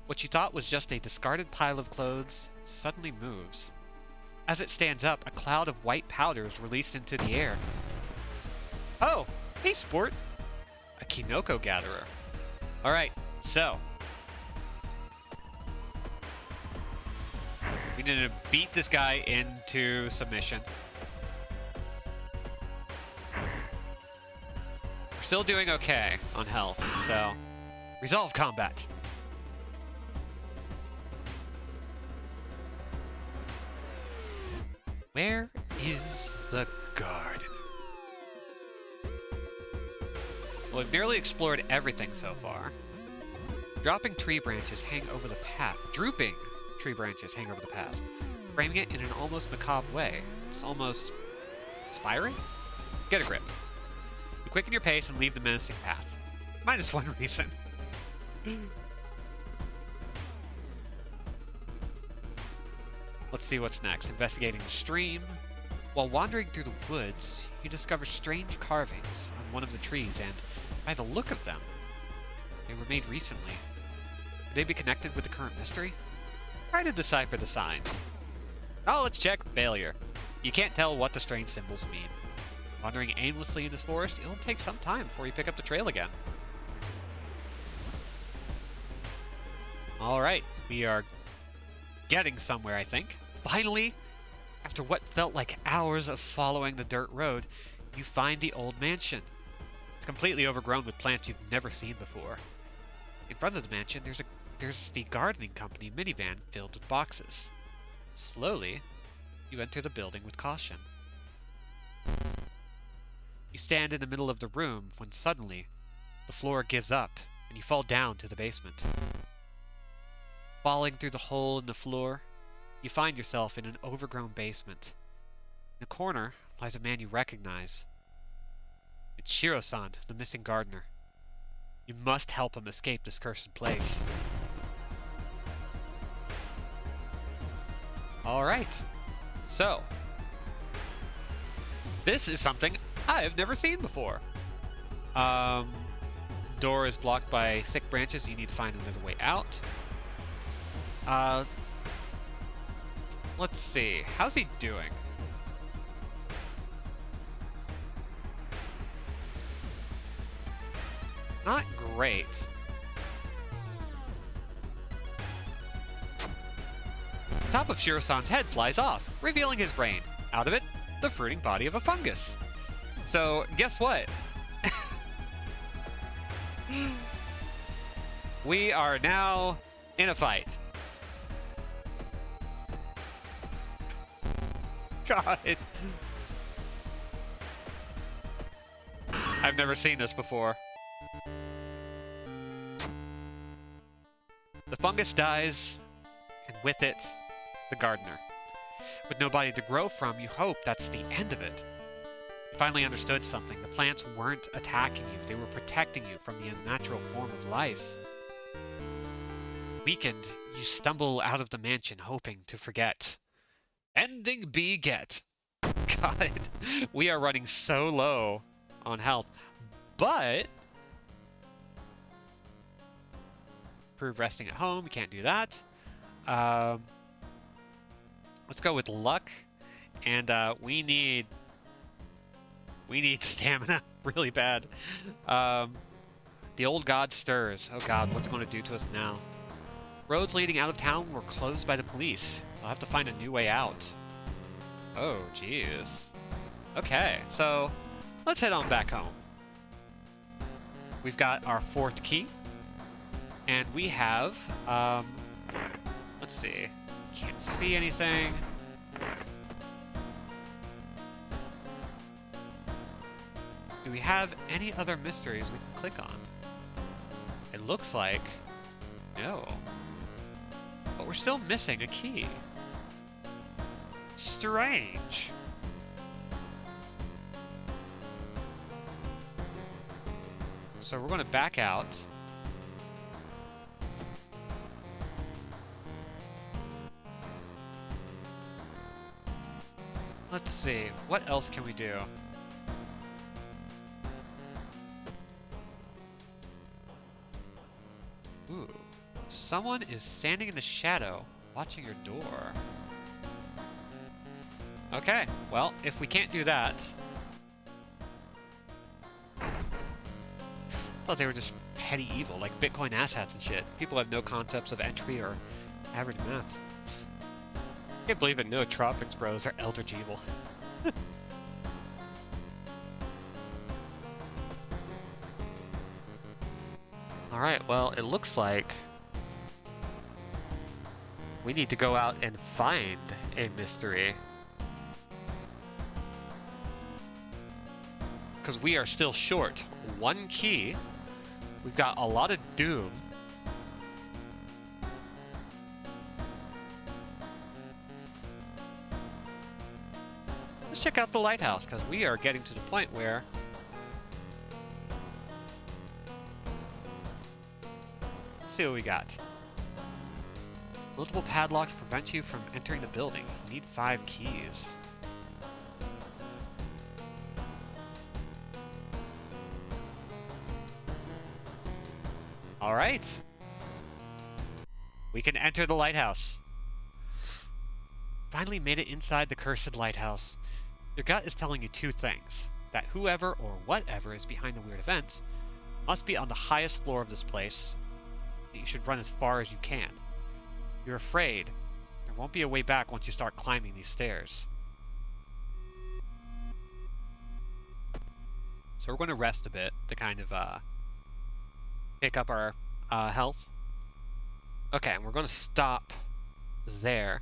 What you thought was just a discarded pile of clothes suddenly moves. As it stands up, a cloud of white powder is released into the air. Oh, hey sport! A Kinoko gatherer. Alright, so we need to beat this guy into submission. We're still doing okay on health, so resolve combat. Where is the garden? Well, we've nearly explored everything so far. Dropping tree branches hang over the path. Drooping tree branches hang over the path, framing it in an almost macabre way. It's almost inspiring? Get a grip. You quicken your pace and leave the menacing path. -1 reason. Let's see what's next. Investigating the stream. While wandering through the woods, you discover strange carvings on one of the trees, and by the look of them, they were made recently. Could they be connected with the current mystery? Try to decipher the signs. Knowledge check failure. You can't tell what the strange symbols mean. Wandering aimlessly in this forest, it'll take some time before you pick up the trail again. Alright, we are getting somewhere, I think. Finally, after what felt like hours of following the dirt road, you find the old mansion. It's completely overgrown with plants you've never seen before. In front of the mansion, there's the gardening company minivan filled with boxes. Slowly, you enter the building with caution. You stand in the middle of the room when suddenly, the floor gives up and you fall down to the basement. Falling through the hole in the floor, you find yourself in an overgrown basement. In the corner lies a man you recognize. It's Shiro-san, the missing gardener. You must help him escape this cursed place. Alright, so this is something I've never seen before. Door is blocked by thick branches. You need to find another way out. Let's see. How's he doing? Not great. top of Shiro-san's head flies off, revealing his brain. Out of it, the fruiting body of a fungus. So, guess what? We are now in a fight. God. I've never seen this before. The fungus dies, and with it, the gardener. With nobody to grow from, you hope that's the end of it. You finally understood something. The plants weren't attacking you. They were protecting you from the unnatural form of life. Weakened, you stumble out of the mansion, hoping to forget. Ending beget. God, we are running so low on health. But prove resting at home. You can't do that. Let's go with luck, and we need stamina really bad. The old god stirs. Oh god, what's it going to do to us now? Roads leading out of town were closed by the police. I'll have to find a new way out. Oh, jeez. Okay, so let's head on back home. We've got our 4th key, and we have, let's see, can't see anything. Do we have any other mysteries we can click on? It looks like no. But we're still missing a key. Strange. So we're going to back out. Let's see, what else can we do? Ooh, someone is standing in the shadow, watching your door. Okay, well, if we can't do that... I thought they were just petty evil, like Bitcoin asshats and shit. People have no concepts of entry or average maths. Can't believe it, nootropics bros are eldritch evil. Alright, well, it looks like we need to go out and find a mystery. Because we are still short 1 key. We've got a lot of doom. Let's check out the lighthouse, because we are getting to the point where let's see what we got. Multiple padlocks prevent you from entering the building. You need 5 keys. Alright. We can enter the lighthouse. Finally made it inside the cursed lighthouse. Your gut is telling you 2 things. That whoever or whatever is behind the weird events must be on the highest floor of this place. That you should run as far as you can. You're afraid there won't be a way back once you start climbing these stairs. So we're going to rest a bit to kind of pick up our health. Okay, and we're going to stop there.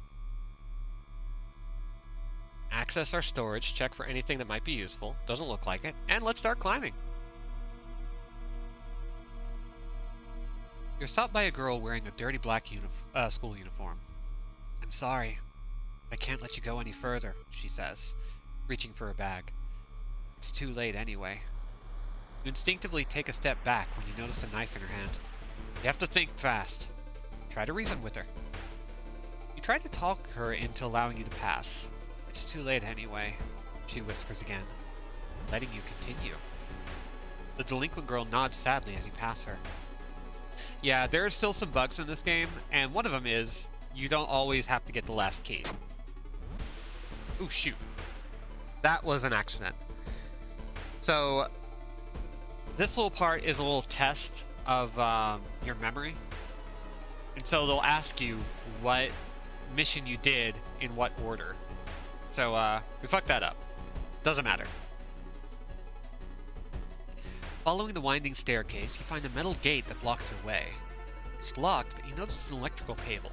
Access our storage, check for anything that might be useful. Doesn't look like it. And let's start climbing. You're stopped by a girl wearing a dirty black school uniform. I'm sorry. I can't let you go any further, she says, reaching for a bag. It's too late anyway. You instinctively take a step back when you notice a knife in her hand. You have to think fast. Try to reason with her. You try to talk her into allowing you to pass. It's too late anyway, she whispers again, letting you continue. The delinquent girl nods sadly as you pass her. Yeah, there are still some bugs in this game, and one of them is you don't always have to get the last key. Ooh, shoot. That was an accident. So, this little part is a little test of your memory. And so they'll ask you what mission you did in what order. So, we fucked that up. Doesn't matter. Following the winding staircase, you find a metal gate that blocks your way. It's locked, but you notice an electrical cable.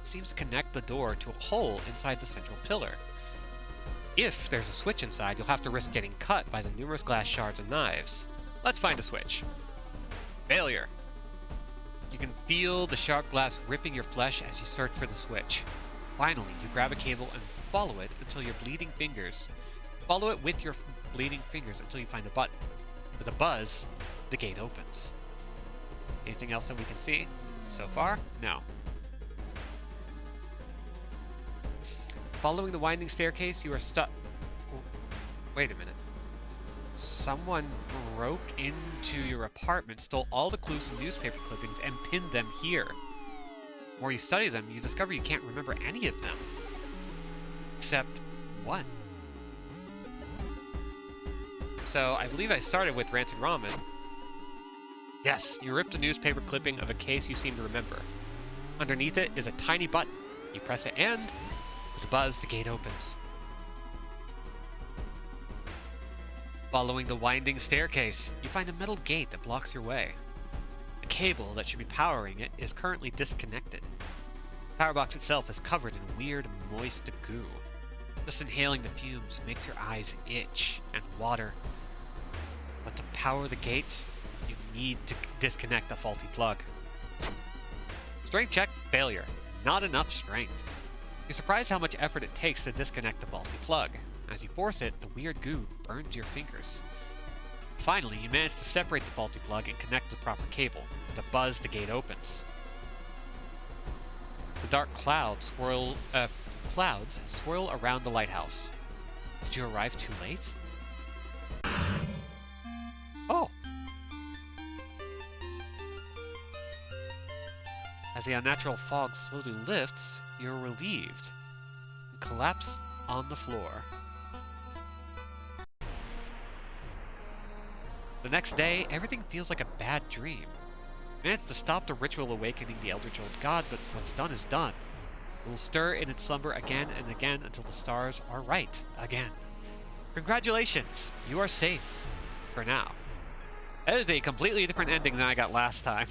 It seems to connect the door to a hole inside the central pillar. If there's a switch inside, you'll have to risk getting cut by the numerous glass shards and knives. Let's find a switch. Failure. You can feel the sharp glass ripping your flesh as you search for the switch. Finally, you grab a cable and follow it until your bleeding fingers. Follow it with your bleeding fingers until you find the button. With a buzz, the gate opens. Anything else that we can see so far? No. Following the winding staircase, you are stuck. Wait a minute. Someone broke into your apartment, stole all the clues and newspaper clippings, and pinned them here. The more you study them, you discover you can't remember any of them. Except one. So, I believe I started with rancid ramen. Yes, you ripped a newspaper clipping of a case you seem to remember. Underneath it is a tiny button. You press it and, with a buzz, the gate opens. Following the winding staircase, you find a metal gate that blocks your way. The cable that should be powering it is currently disconnected. The power box itself is covered in weird, moist goo. Just inhaling the fumes makes your eyes itch and water. But to power the gate, you need to disconnect the faulty plug. Strength check, failure. Not enough strength. You're surprised how much effort it takes to disconnect the faulty plug. As you force it, the weird goo burns your fingers. Finally, you manage to separate the faulty plug and connect the proper cable. With a buzz, the gate opens. The dark clouds swirl around the lighthouse. Did you arrive too late? Oh! As the unnatural fog slowly lifts, you're relieved and collapse on the floor. The next day, everything feels like a bad dream. You managed to stop the ritual awakening the Eldritch Old God, but what's done is done. It will stir in its slumber again and again until the stars are right again. Congratulations! You are safe. For now. That is a completely different ending than I got last time.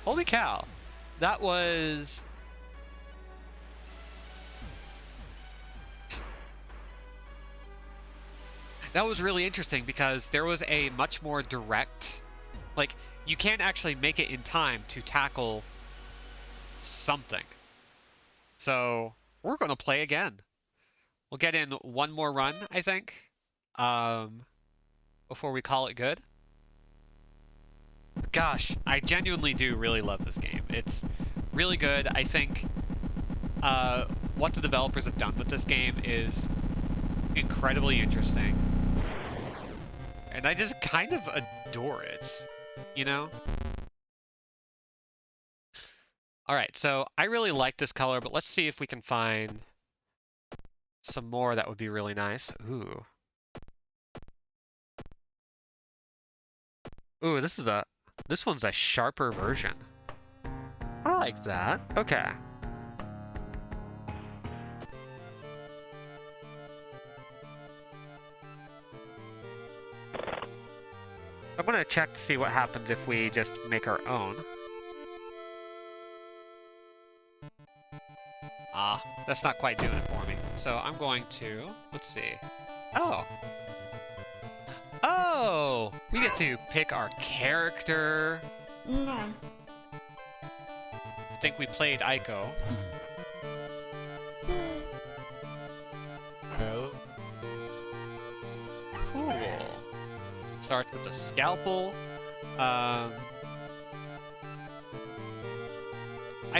Holy cow. That was... That was really interesting because there was a much more direct... Like, you can't actually make it in time to tackle something. So, we're going to play again. We'll get in one more run, I think, before we call it good. Gosh, I genuinely do really love this game. It's really good. I think what the developers have done with this game is incredibly interesting. And I just kind of adore it, you know? Alright, so I really like this color, but let's see if we can find some more that would be really nice. Ooh. Ooh, this one's a sharper version. I like that. Okay. I'm gonna check to see what happens if we just make our own. Ah, that's not quite doing it for me. So I'm going to, let's see. Oh. Oh! We get to pick our character. No. I think we played Aiko. Cool. Starts with a scalpel. I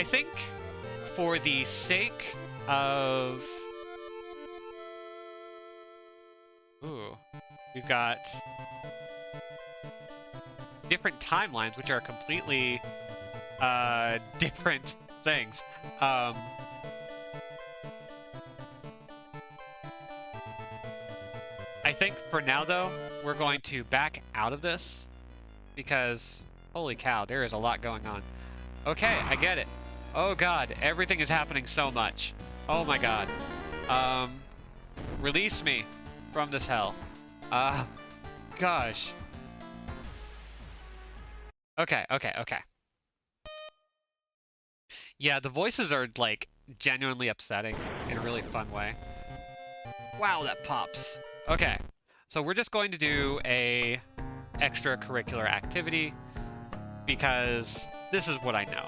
think for the sake of... Ooh. We've got different timelines, which are completely different things. I think for now, though, we're going to back out of this because, holy cow, there is a lot going on. Okay, I get it. Oh god, everything is happening so much. Oh my god. Um, release me from this hell. Uh, gosh. Okay, okay, okay. Yeah, the voices are like genuinely upsetting in a really fun way. Wow, that pops. Okay, so we're just going to do a extracurricular activity because this is what I know.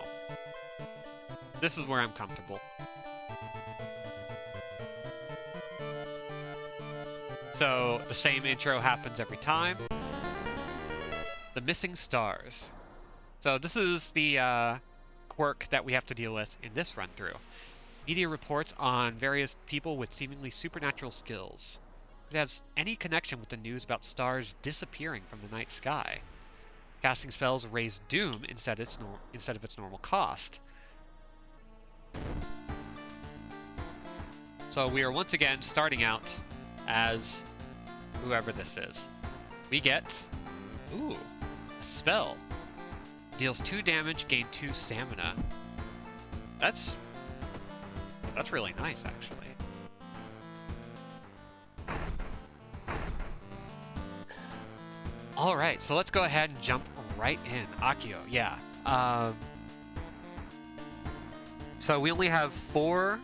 This is where I'm comfortable. So the same intro happens every time. The missing stars. So this is the quirk that we have to deal with in this run through. Media reports on various people with seemingly supernatural skills. Could have any connection with the news about stars disappearing from the night sky. Casting spells raise doom instead of its normal cost. So we are once again starting out as whoever this is. We get, ooh, a spell. Deals 2 damage, gain 2 stamina. That's really nice, actually. All right, so let's go ahead and jump right in. Akio, yeah. So we only have 4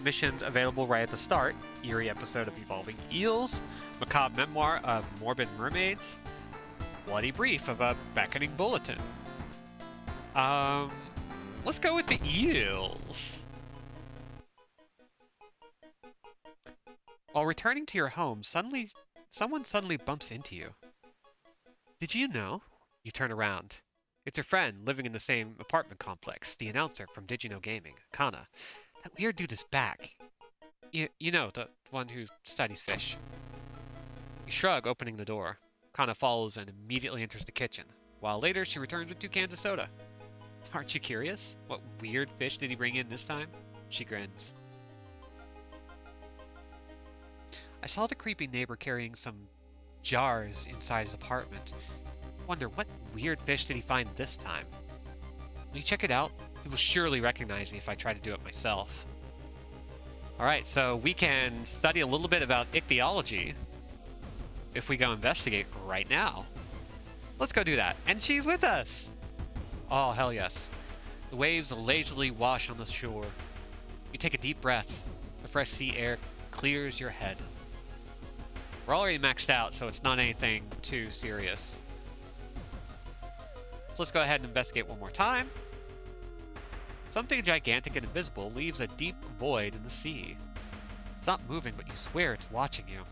missions available right at the start. Eerie episode of Evolving Eels, macabre memoir of morbid mermaids, bloody brief of a beckoning bulletin. Let's go with the eels. While returning to your home, someone suddenly bumps into you. Did you know? You turn around. It's your friend living in the same apartment complex, the announcer from Did You Know Gaming, Kana. That weird dude is back. You know, the one who studies fish. You shrug, opening the door. Kana follows and immediately enters the kitchen, while later she returns with 2 cans of soda. Aren't you curious? What weird fish did he bring in this time? She grins. I saw the creepy neighbor carrying some jars inside his apartment. Wonder what weird fish did he find this time? Will you check it out? He will surely recognize me if I try to do it myself. Alright, so we can study a little bit about ichthyology if we go investigate right now. Let's go do that. And she's with us! Oh, hell yes. The waves lazily wash on the shore. You take a deep breath. The fresh sea air clears your head. We're already maxed out, so it's not anything too serious. So let's go ahead and investigate one more time. Something gigantic and invisible leaves a deep void in the sea. It's not moving, but you swear it's watching you.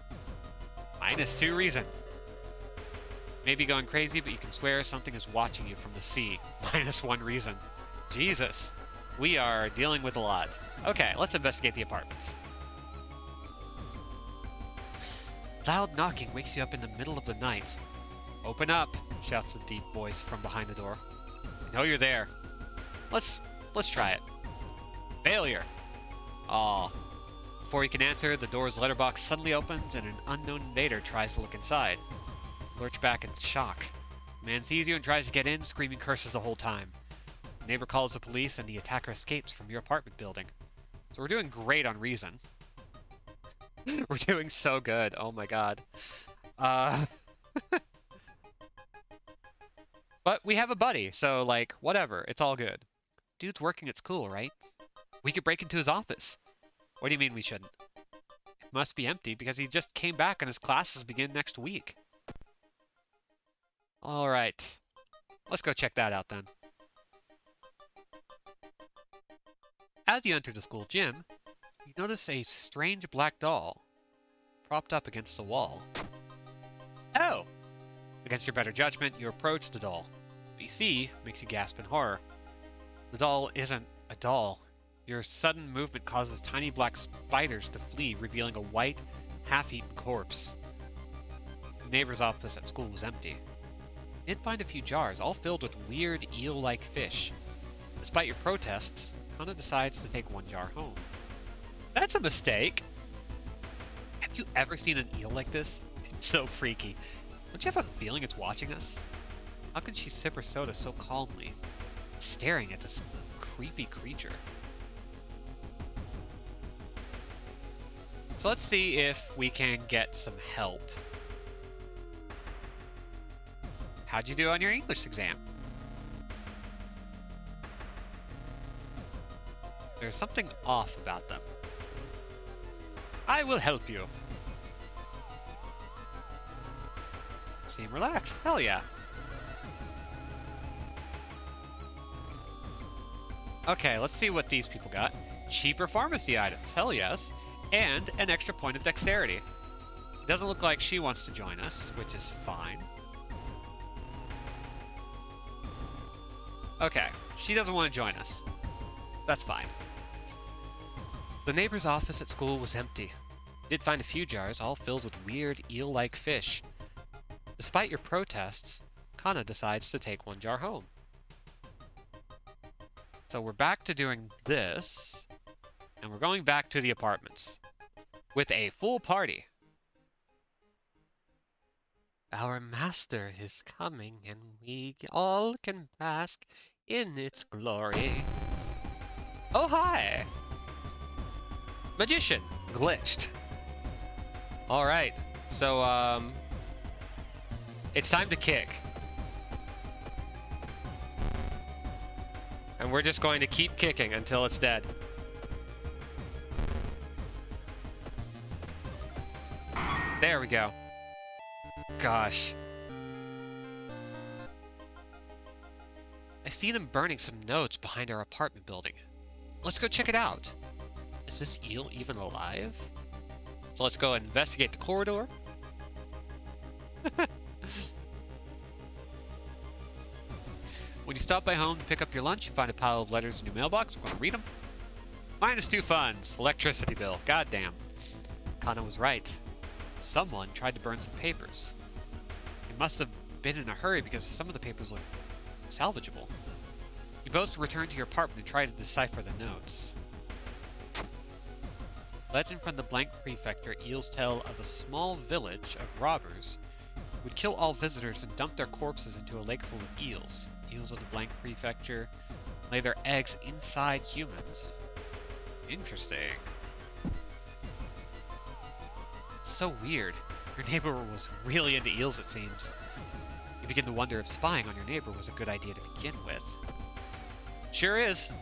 -2 reason. Maybe going crazy, but you can swear something is watching you from the sea. -1 reason. Jesus. We are dealing with a lot. Okay, let's investigate the apartments. Loud knocking wakes you up in the middle of the night. Open up, shouts the deep voice from behind the door. I know you're there. Let's try it. Failure. Aw. Before you can answer, the door's letterbox suddenly opens and an unknown invader tries to look inside. You lurch back in shock. The man sees you and tries to get in, screaming curses the whole time. The neighbor calls the police and the attacker escapes from your apartment building. So we're doing great on reason. We're doing so good. Oh my god. But we have a buddy, so like, whatever. It's all good. Dude's working at school, right? We could break into his office. What do you mean we shouldn't? It must be empty because he just came back and his classes begin next week. Alright. Let's go check that out then. As you enter the school gym, you notice a strange black doll propped up against the wall. Oh! Against your better judgment, you approach the doll. What you see makes you gasp in horror. The doll isn't a doll. Your sudden movement causes tiny black spiders to flee, revealing a white, half-eaten corpse. The neighbor's office at school was empty. You did find a few jars, all filled with weird eel-like fish. Despite your protests, Kana decides to take 1 jar home. That's a mistake! Have you ever seen an eel like this? It's so freaky. Don't you have a feeling it's watching us? How can she sip her soda so calmly? staring at this creepy creature. So let's see if we can get some help. How'd you do on your English exam? There's something off about them. I will help you. Seem relaxed. Hell yeah. Okay, let's see what these people got. Cheaper pharmacy items. Hell yes. And an extra point of dexterity. It doesn't look like she wants to join us, which is fine. Okay, she doesn't want to join us. That's fine. The neighbor's office at school was empty. He did find a few jars, all filled with weird eel-like fish. Despite your protests, Kana decides to take one jar home. So we're back to doing this, and we're going back to the apartments with a full party. Our master is coming, and we all can bask in its glory. Oh, hi! Magician glitched. All right, so it's time to kick. And we're just going to keep kicking until it's dead. There we go. Gosh. I see them burning some notes behind our apartment building. Let's go check it out. Is this eel even alive? So let's go and investigate the corridor. When you stop by home to pick up your lunch, you find a pile of letters in your mailbox. Want to read them? -2 funds. Electricity bill. Goddamn. Kana was right. Someone tried to burn some papers. He must have been in a hurry because some of the papers look salvageable. You both return to your apartment and try to decipher the notes. Legend from the Blank Prefecture, eels tell of a small village of robbers who would kill all visitors and dump their corpses into a lake full of eels. Eels of the Blank Prefecture lay their eggs inside humans. Interesting. So weird. Your neighbor was really into eels, it seems. You begin to wonder if spying on your neighbor was a good idea to begin with. Sure is.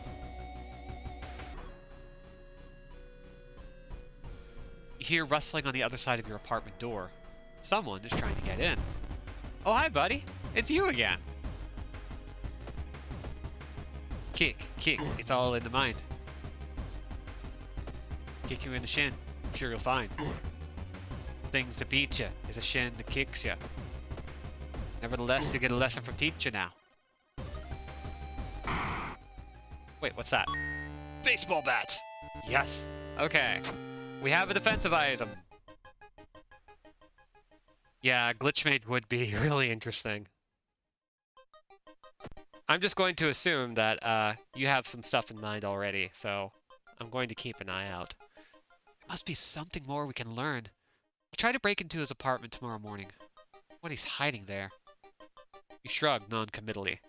You hear rustling on the other side of your apartment door. Someone is trying to get in. Oh, hi, buddy. It's you again. Kick, kick. It's all in the mind. Kick you in the shin. I'm sure you'll find. Things to beat you is a shin that kicks you. Nevertheless, you get a lesson from teacher now. Wait, what's that? Baseball bat! Yes! Okay. We have a defensive item. Yeah, Glitchmage would be really interesting. I'm just going to assume that you have some stuff in mind already, so I'm going to keep an eye out. There must be something more we can learn. I'll try to break into his apartment tomorrow morning. What he's hiding there. You shrug non-committally.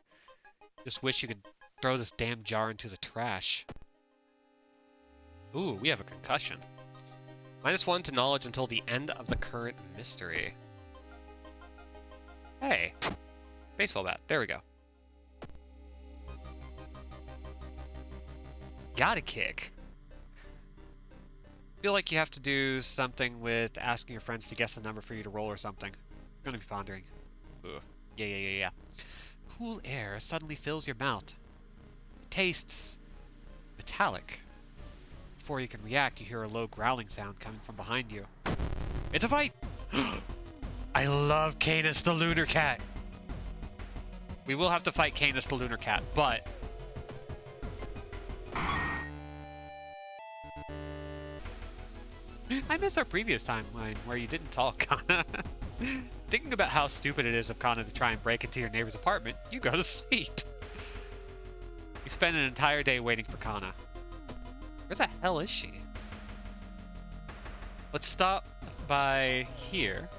Just wish you could throw this damn jar into the trash. Ooh, we have a concussion. -1 to knowledge until the end of the current mystery. Hey. Baseball bat. There we go. Gotta kick. Feel like you have to do something with asking your friends to guess the number for you to roll or something. I'm gonna be pondering. Ooh. Yeah. Cool air suddenly fills your mouth. It tastes metallic. Before you can react, you hear a low growling sound coming from behind you. It's a fight! I love Canis the Lunar Cat! We will have to fight Canis the Lunar Cat, but... I miss our previous timeline where you didn't talk, Kana. Thinking about how stupid it is of Kana to try and break into your neighbor's apartment, you go to sleep. You spend an entire day waiting for Kana. Where the hell is she? Let's stop by here.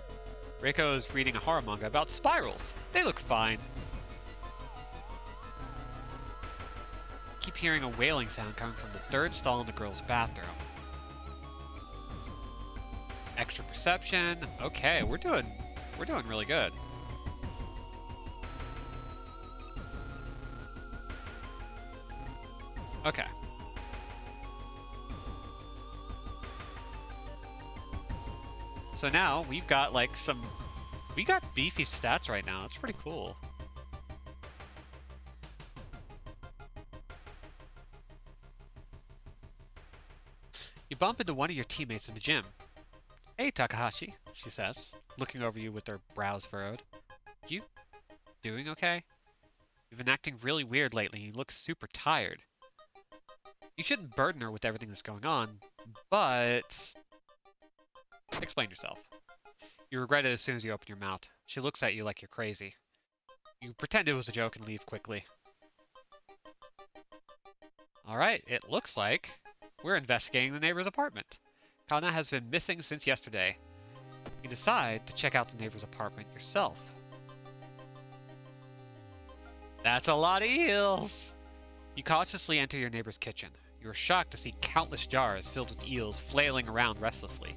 Reiko is reading a horror manga about spirals. They look fine. keep hearing a wailing sound coming from the third stall in the girls' bathroom. Extra perception. Okay, we're doing really good. Okay. So now we've got like we got beefy stats right now. It's pretty cool. You bump into one of your teammates in the gym. Hey, Takahashi, she says, looking over you with her brows furrowed. You doing okay? You've been acting really weird lately and you look super tired. You shouldn't burden her with everything that's going on, but... Explain yourself. You regret it as soon as you open your mouth. She looks at you like you're crazy. You pretend it was a joke and leave quickly. Alright, it looks like we're investigating the neighbor's apartment. Kana has been missing since yesterday. You decide to check out the neighbor's apartment yourself. That's a lot of eels! You cautiously enter your neighbor's kitchen. You are shocked to see countless jars filled with eels flailing around restlessly.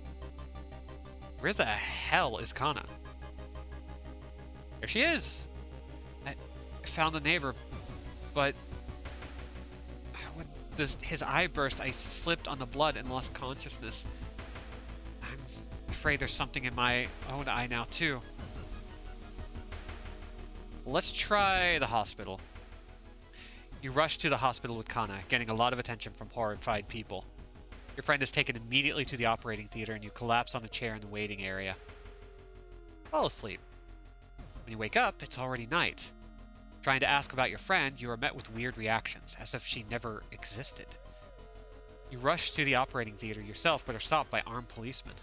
Where the hell is Kana? There she is! I found the neighbor, but when his eye burst, I slipped on the blood and lost consciousness. I'm afraid there's something in my own eye now, too. Let's try the hospital. You rush to the hospital with Kana, getting a lot of attention from horrified people. Your friend is taken immediately to the operating theater and you collapse on a chair in the waiting area. Fall asleep. When you wake up, it's already night. Trying to ask about your friend, you are met with weird reactions, as if she never existed. You rush to the operating theater yourself, but are stopped by armed policemen.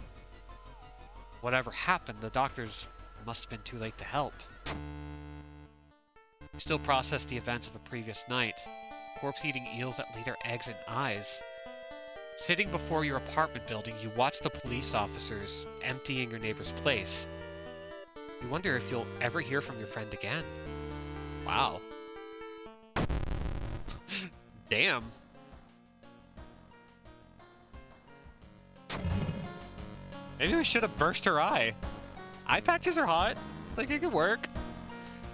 Whatever happened, the doctors must have been too late to help. You still process the events of a previous night. Corpse-eating eels that laid their eggs in eyes. Sitting before your apartment building, you watch the police officers emptying your neighbor's place. You wonder if you'll ever hear from your friend again. Wow. Damn. Maybe we should have burst her eye. Eye patches are hot. Like, it could work.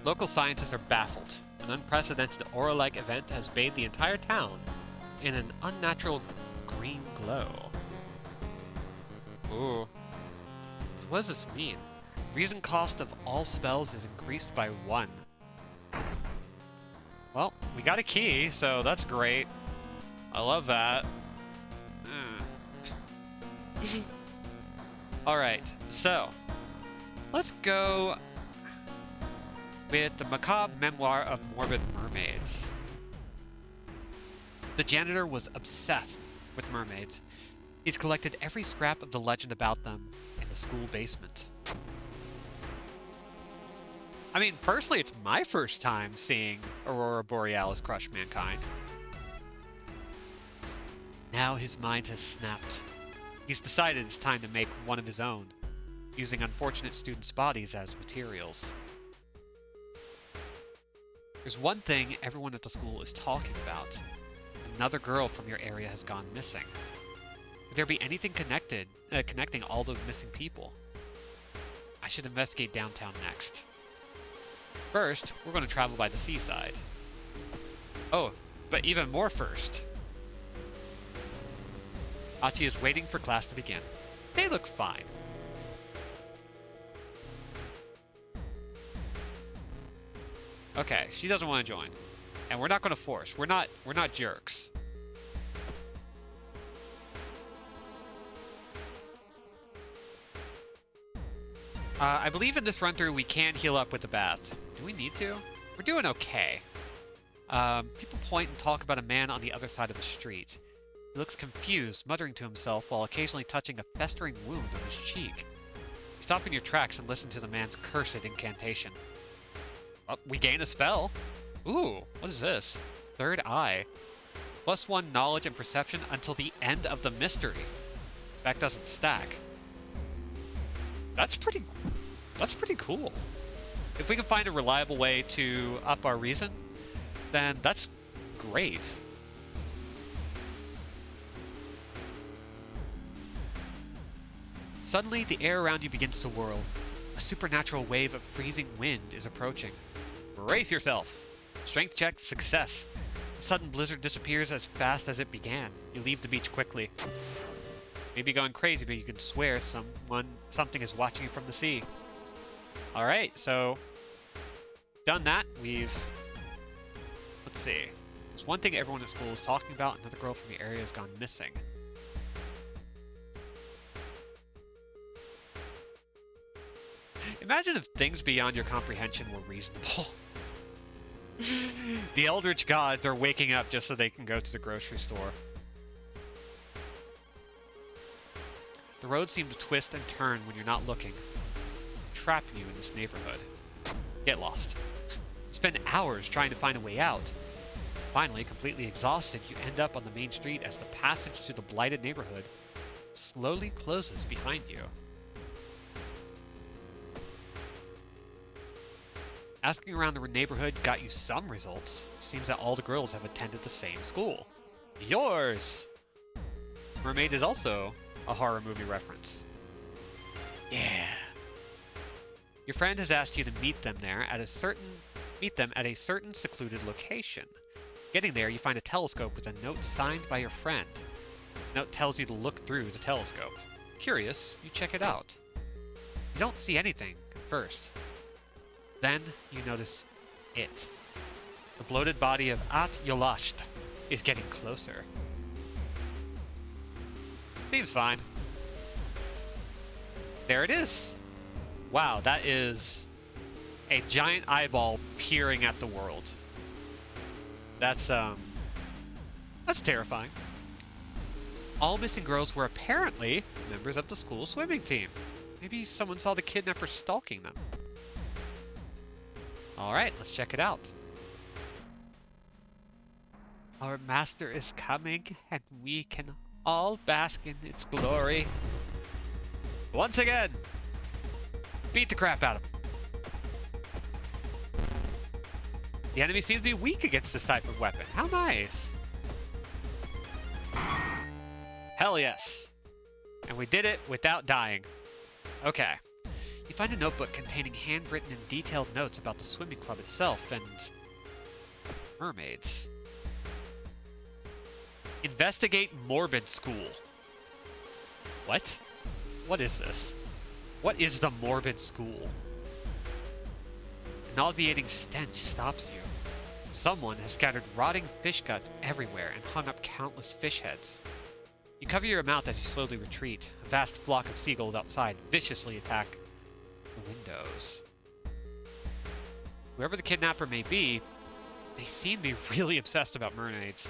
Local scientists are baffled. An unprecedented aura-like event has bathed the entire town in an unnatural green glow. Ooh. What does this mean? Reason cost of all spells is increased by 1. Well, we got a key, so that's great. I love that. Alright, so let's go with the macabre memoir of morbid mermaids. The janitor was obsessed with mermaids. He's collected every scrap of the legend about them in the school basement. I mean, personally, it's my first time seeing Aurora Borealis crush mankind. Now his mind has snapped. He's decided it's time to make one of his own, using unfortunate students' bodies as materials. There's one thing everyone at the school is talking about. Another girl from your area has gone missing. Could there be anything connecting all those missing people? I should investigate downtown next. First, we're going to travel by the seaside. Oh, but even more first. Achi is waiting for class to begin. They look fine. Okay, she doesn't want to join. And we're not going to force. We're not jerks. I believe in this run through we can heal up with the bath. Do we need to? We're doing okay. People point and talk about a man on the other side of the street. He looks confused, muttering to himself while occasionally touching a festering wound on his cheek. You stop in your tracks and listen to the man's cursed incantation. Oh, we gain a spell. Ooh, what is this? Third eye. +1 knowledge and perception until the end of the mystery. That doesn't stack. That's pretty cool. If we can find a reliable way to up our reason, then that's great. Suddenly, the air around you begins to whirl. A supernatural wave of freezing wind is approaching. Brace yourself! Strength check success. The sudden blizzard disappears as fast as it began. You leave the beach quickly. Maybe going crazy, but you can swear something is watching you from the sea. Alright, so done that. Let's see. There's one thing everyone at school is talking about. Another girl from the area has gone missing. Imagine if things beyond your comprehension were reasonable. The Eldritch Gods are waking up just so they can go to the grocery store. The roads seem to twist and turn when you're not looking, trapping you in this neighborhood. Get lost. Spend hours trying to find a way out. Finally, completely exhausted, you end up on the main street as the passage to the blighted neighborhood slowly closes behind you. Asking around the neighborhood got you some results. Seems that all the girls have attended the same school. Yours! Mermaid is also a horror movie reference. Yeah. Your friend has asked you to meet them at a certain secluded location. Getting there, you find a telescope with a note signed by your friend. The note tells you to look through the telescope. Curious, you check it out. You don't see anything at first. Then you notice it. The bloated body of At Yolasht is getting closer. Seems fine. There it is. Wow, that is a giant eyeball peering at the world. That's terrifying. All missing girls were apparently members of the school swimming team. Maybe someone saw the kidnapper stalking them. Alright, let's check it out. Our master is coming, and we can all bask in its glory. Once again, beat the crap out of him. The enemy seems to be weak against this type of weapon. How nice. Hell yes. And we did it without dying. Okay. You find a notebook containing handwritten and detailed notes about the swimming club itself and mermaids. Investigate morbid school. What? What is this? What is the morbid school? A nauseating stench stops you. Someone has scattered rotting fish guts everywhere and hung up countless fish heads. You cover your mouth as you slowly retreat. A vast flock of seagulls outside viciously attack the windows. Whoever the kidnapper may be, they seem to be really obsessed about mermaids.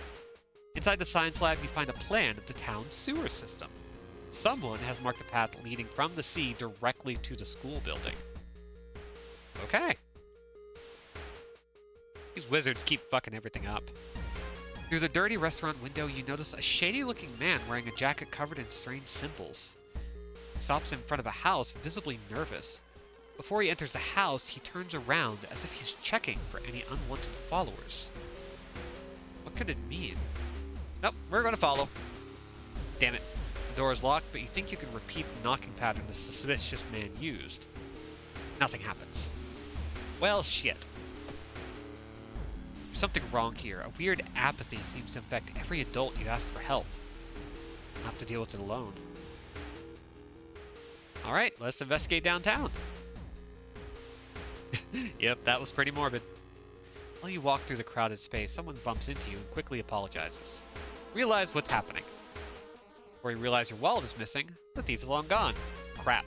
Inside the science lab, you find a plan of the town's sewer system. Someone has marked a path leading from the sea directly to the school building. Okay. These wizards keep fucking everything up. Through the dirty restaurant window, you notice a shady-looking man wearing a jacket covered in strange symbols. He stops in front of a house, visibly nervous. Before he enters the house, he turns around as if he's checking for any unwanted followers. What could it mean? Nope, we're gonna follow. Damn it. The door is locked, but you think you can repeat the knocking pattern the suspicious man used. Nothing happens. Well, shit. There's something wrong here. A weird apathy seems to infect every adult you ask for help. You'll have to deal with it alone. Alright, let's investigate downtown. Yep, that was pretty morbid. While you walk through the crowded space, someone bumps into you and quickly apologizes. Realize what's happening. Before you realize your wallet is missing, the thief is long gone. Crap.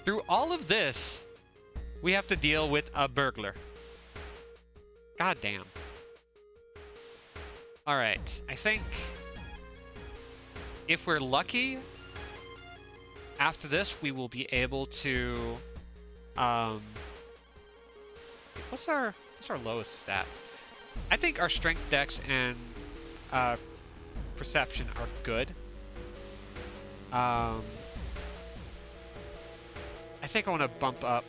Through all of this, we have to deal with a burglar. God damn. Alright, I think if we're lucky, after this we will be able to what's our lowest stats? I think our strength, dex, and perception are good. I think I want to bump up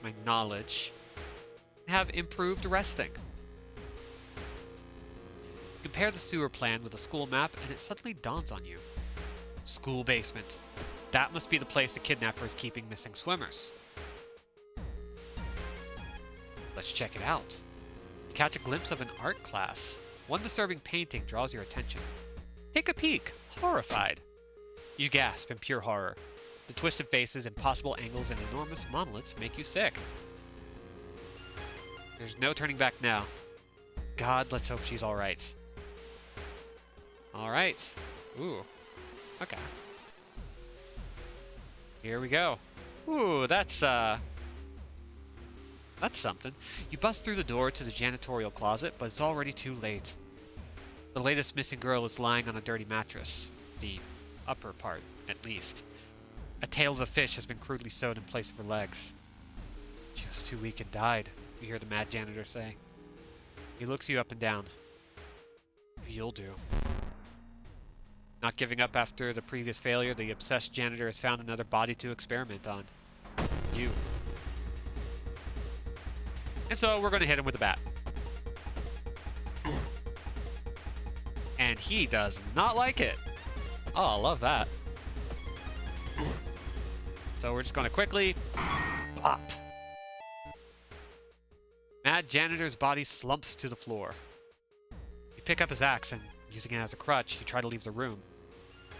my knowledge and have improved resting. Compare the sewer plan with the school map and it suddenly dawns on you. School basement. That must be the place the kidnapper is keeping missing swimmers. Let's check it out. You catch a glimpse of an art class. One disturbing painting draws your attention. Take a peek, horrified. You gasp in pure horror. The twisted faces, impossible angles, and enormous monoliths make you sick. There's no turning back now. God, let's hope she's alright. Alright. Ooh. Okay. Here we go. Ooh, that's something. You bust through the door to the janitorial closet, but it's already too late. The latest missing girl is lying on a dirty mattress. The upper part, at least. A tail of a fish has been crudely sewed in place of her legs. She was too weak and died, you hear the mad janitor say. He looks you up and down. You'll do. Not giving up after the previous failure, the obsessed janitor has found another body to experiment on. You. And so we're going to hit him with a bat. And he does not like it. Oh, I love that. So we're just going to quickly pop. Mad janitor's body slumps to the floor. You pick up his axe and, using it as a crutch, you try to leave the room.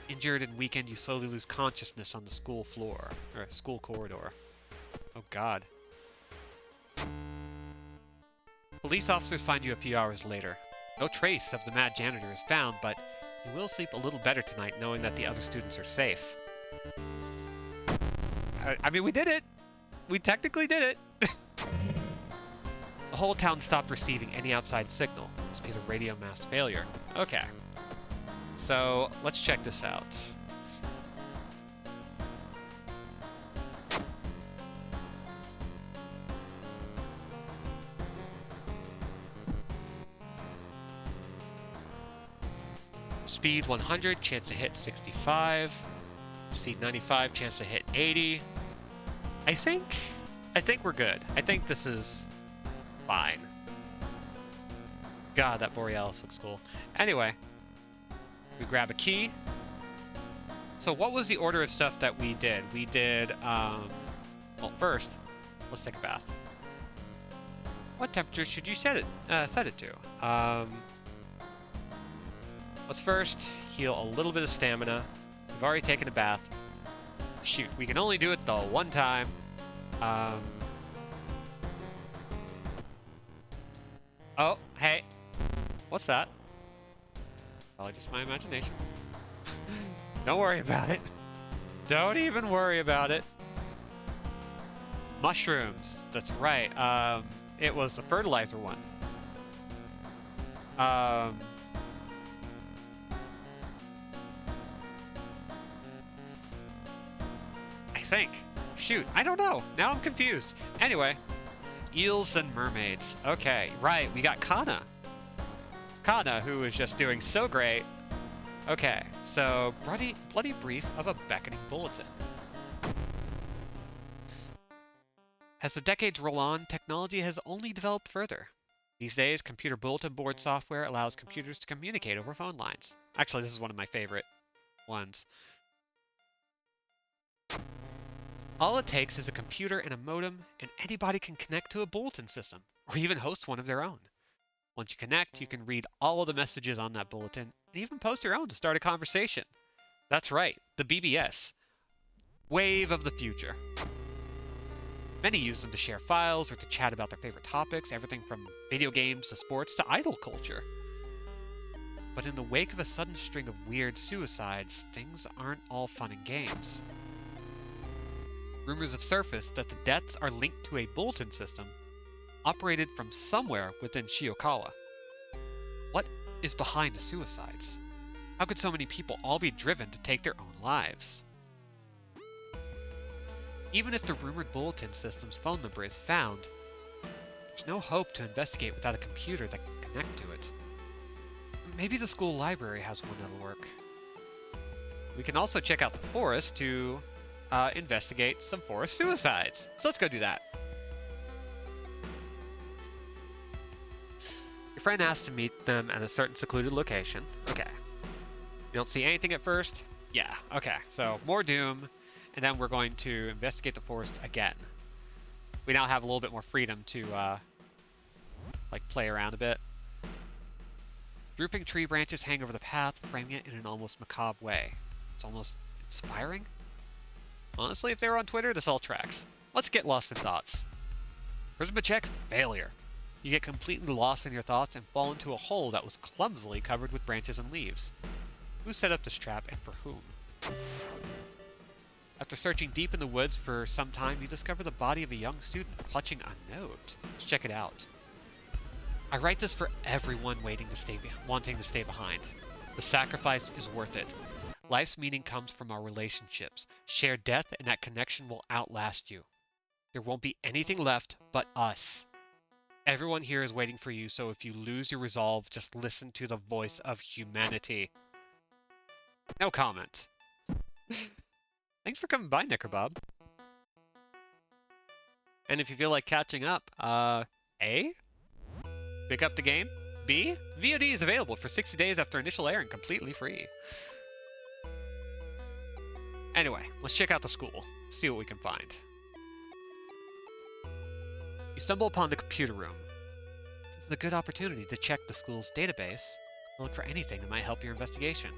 Injured and weakened, you slowly lose consciousness on the school floor, or school corridor. Oh God. Police officers find you a few hours later. No trace of the mad janitor is found, but you will sleep a little better tonight knowing that the other students are safe. I mean, we did it! We technically did it! The whole town stopped receiving any outside signal. Must be the radio mast failure. Okay. So, let's check this out. Speed 100, chance to hit 65. Speed 95, chance to hit 80. I think we're good. I think this is fine. God, that Borealis looks cool. Anyway, we grab a key. So what was the order of stuff that we did? We did, well, first, let's take a bath. What temperature should you set it to? Let's first heal a little bit of stamina. We've already taken a bath. Shoot, we can only do it the one time. Oh, hey. What's that? Probably just my imagination. Don't worry about it. Don't even worry about it. Mushrooms. That's right. It was the fertilizer one. I think. Shoot, I don't know. Now I'm confused. Anyway, eels and mermaids. Okay, right. We got Kana. Kana, who is just doing so great. Okay, so bloody brief of a beckoning bulletin. As the decades roll on, technology has only developed further. These days, computer bulletin board software allows computers to communicate over phone lines. Actually, this is one of my favorite ones. All it takes is a computer and a modem, and anybody can connect to a bulletin system, or even host one of their own. Once you connect, you can read all of the messages on that bulletin, and even post your own to start a conversation. That's right, the BBS. Wave of the future. Many use them to share files or to chat about their favorite topics, everything from video games to sports to idol culture. But in the wake of a sudden string of weird suicides, things aren't all fun and games. Rumors have surfaced that the deaths are linked to a bulletin system operated from somewhere within Shiokawa. What is behind the suicides? How could so many people all be driven to take their own lives? Even if the rumored bulletin system's phone number is found, there's no hope to investigate without a computer that can connect to it. Maybe the school library has one that'll work. We can also check out the forest to investigate some forest suicides. So let's go do that. Your friend asks to meet them at a certain secluded location. Okay. You don't see anything at first. Yeah, okay. So more Doom, and then we're going to investigate the forest again. We now have a little bit more freedom to like play around a bit. Drooping tree branches hang over the path, framing it in an almost macabre way. It's almost inspiring. Honestly, if they were on Twitter, this all tracks. Let's get lost in thoughts. Charisma check, failure. You get completely lost in your thoughts and fall into a hole that was clumsily covered with branches and leaves. Who set up this trap and for whom? After searching deep in the woods for some time, you discover the body of a young student clutching a note. Let's check it out. I write this for everyone wanting to stay behind. The sacrifice is worth it. Life's meaning comes from our relationships. Share death and that connection will outlast you. There won't be anything left but us. Everyone here is waiting for you, so if you lose your resolve, just listen to the voice of humanity. No comment. Thanks for coming by, Knickerbob. And if you feel like catching up, A? Pick up the game. B? VOD is available for 60 days after initial airing, completely free. Anyway, let's check out the school, see what we can find. You stumble upon the computer room. This is a good opportunity to check the school's database and look for anything that might help your investigation.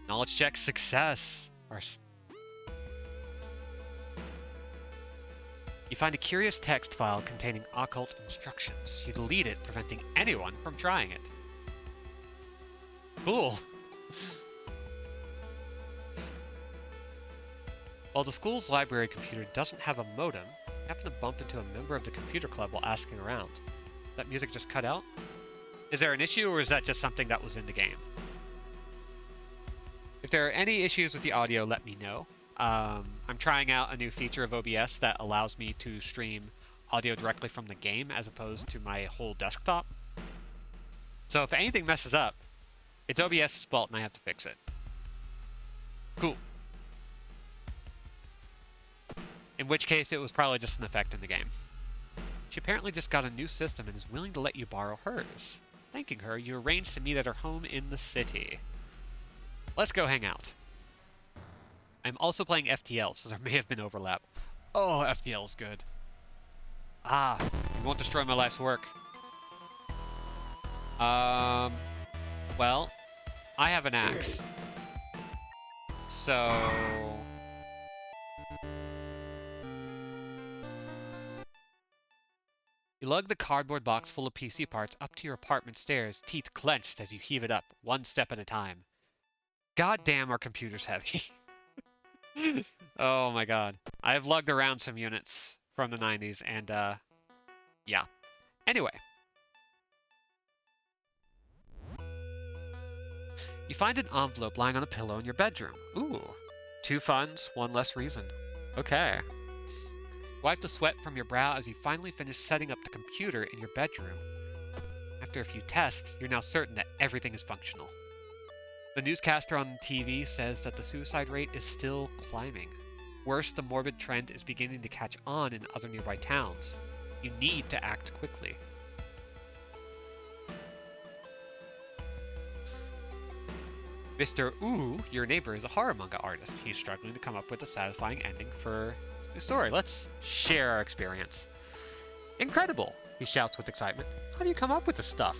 Knowledge check success. You find a curious text file containing occult instructions. You delete it, preventing anyone from trying it. Cool. While the school's library computer doesn't have a modem, you happen to bump into a member of the computer club while asking around. That music just cut out? Is there an issue, or is that just something that was in the game? If there are any issues with the audio, let me know. I'm trying out a new feature of OBS that allows me to stream audio directly from the game as opposed to my whole desktop. So if anything messes up, it's OBS's fault and I have to fix it. Cool. In which case, it was probably just an effect in the game. She apparently just got a new system and is willing to let you borrow hers. Thanking her, you arrange to meet at her home in the city. Let's go hang out. I'm also playing FTL, so there may have been overlap. Oh, FTL is good. Ah, you won't destroy my life's work. Well, I have an axe. So... You lug the cardboard box full of PC parts up to your apartment stairs, teeth clenched as you heave it up, one step at a time. Goddamn, are computers heavy. Oh my god. I've lugged around some units from the 90s, and yeah. Anyway. You find an envelope lying on a pillow in your bedroom. Ooh. 2 funds, 1 less reason. Okay. Wipe the sweat from your brow as you finally finish setting up the computer in your bedroom. After a few tests, you're now certain that everything is functional. The newscaster on TV says that the suicide rate is still climbing. Worse, the morbid trend is beginning to catch on in other nearby towns. You need to act quickly. Mr. Ooh, your neighbor, is a horror manga artist. He's struggling to come up with a satisfying ending for the story. Let's share our experience. Incredible, he shouts with excitement. How do you come up with this stuff?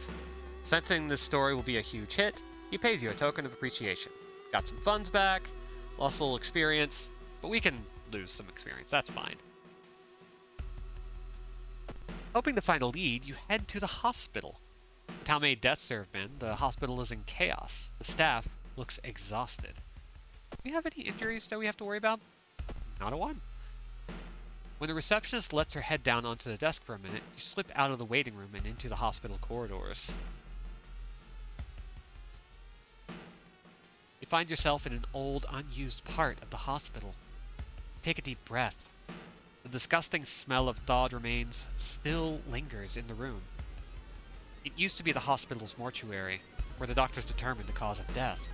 Sensing this story will be a huge hit, he pays you a token of appreciation. Got some funds back, lost a little experience, but we can lose some experience, that's fine. Hoping to find a lead, you head to the hospital. With how many deaths there have been, the hospital is in chaos. The staff looks exhausted. Do we have any injuries that we have to worry about? Not a one. When the receptionist lets her head down onto the desk for a minute, you slip out of the waiting room and into the hospital corridors. You find yourself in an old, unused part of the hospital. Take a deep breath. The disgusting smell of thawed remains still lingers in the room. It used to be the hospital's mortuary, where the doctors determined the cause of death.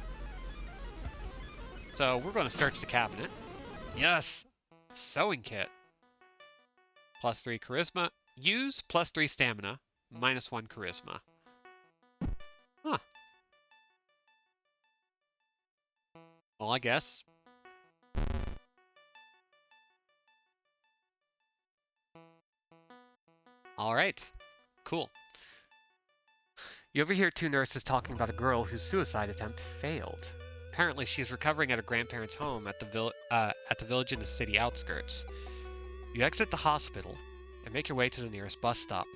So we're going to search the cabinet. Yes! Sewing kit. +3 charisma. Use +3 stamina, -1 charisma. Huh. Well, I guess. Alright. Cool. You overhear two nurses talking about a girl whose suicide attempt failed. Apparently, she is recovering at her grandparents' home at the village in the city outskirts. You exit the hospital and make your way to the nearest bus stop.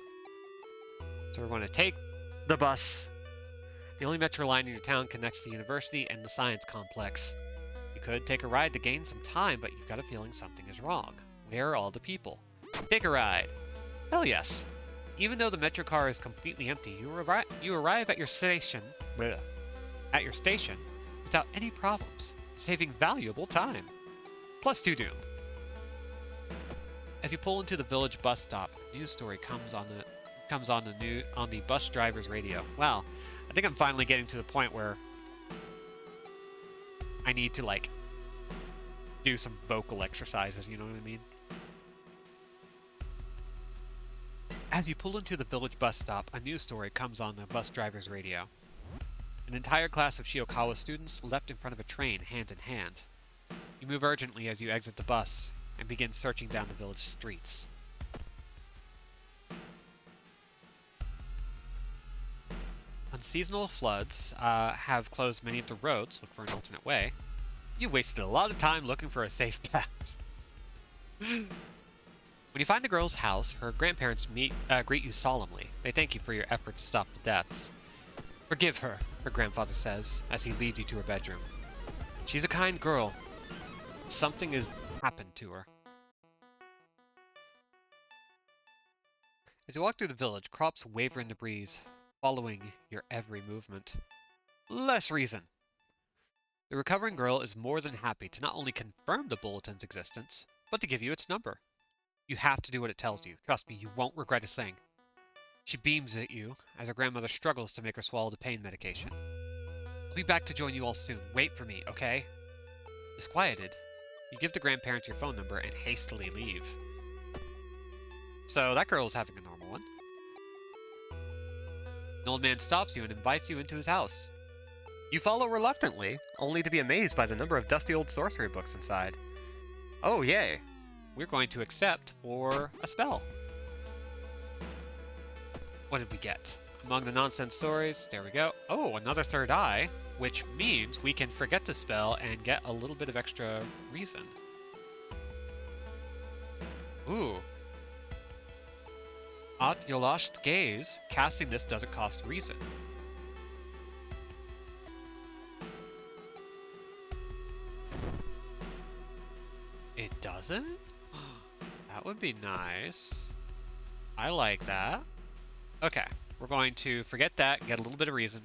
So we're going to take the bus. The only metro line in your town connects the university and the science complex. You could take a ride to gain some time, but you've got a feeling something is wrong. Where are all the people? Take a ride. Hell yes. Even though the metro car is completely empty, you arrive at your station without any problems, saving valuable time. Plus 2 doom. As you pull into the village bus stop, a news story comes on the bus driver's radio. Wow, I think I'm finally getting to the point where I need to like do some vocal exercises, you know what I mean? As you pull into the village bus stop, a news story comes on the bus driver's radio. An entire class of Shiokawa students leapt in front of a train, hand in hand. You move urgently as you exit the bus and begin searching down the village streets. Unseasonal floods have closed many of the roads. Look for an alternate way. You wasted a lot of time looking for a safe path. When you find the girl's house, her grandparents greet you solemnly. They thank you for your effort to stop the deaths. Forgive her, her grandfather says, as he leads you to her bedroom. She's a kind girl. Something has happened to her. As you walk through the village, crops waver in the breeze, following your every movement. Less reason. The recovering girl is more than happy to not only confirm the bulletin's existence, but to give you its number. You have to do what it tells you. Trust me, you won't regret a thing. She beams at you as her grandmother struggles to make her swallow the pain medication. I'll be back to join you all soon. Wait for me, okay? Disquieted, you give the grandparents your phone number and hastily leave. So that girl is having a normal one. An old man stops you and invites you into his house. You follow reluctantly, only to be amazed by the number of dusty old sorcery books inside. Oh, yay. We're going to accept for a spell. What did we get? Among the nonsense stories, there we go. Oh, another third eye, which means we can forget the spell and get a little bit of extra reason. Ooh. At your last gaze, casting this doesn't cost reason. It doesn't? That would be nice. I like that. Okay, we're going to forget that, get a little bit of reason.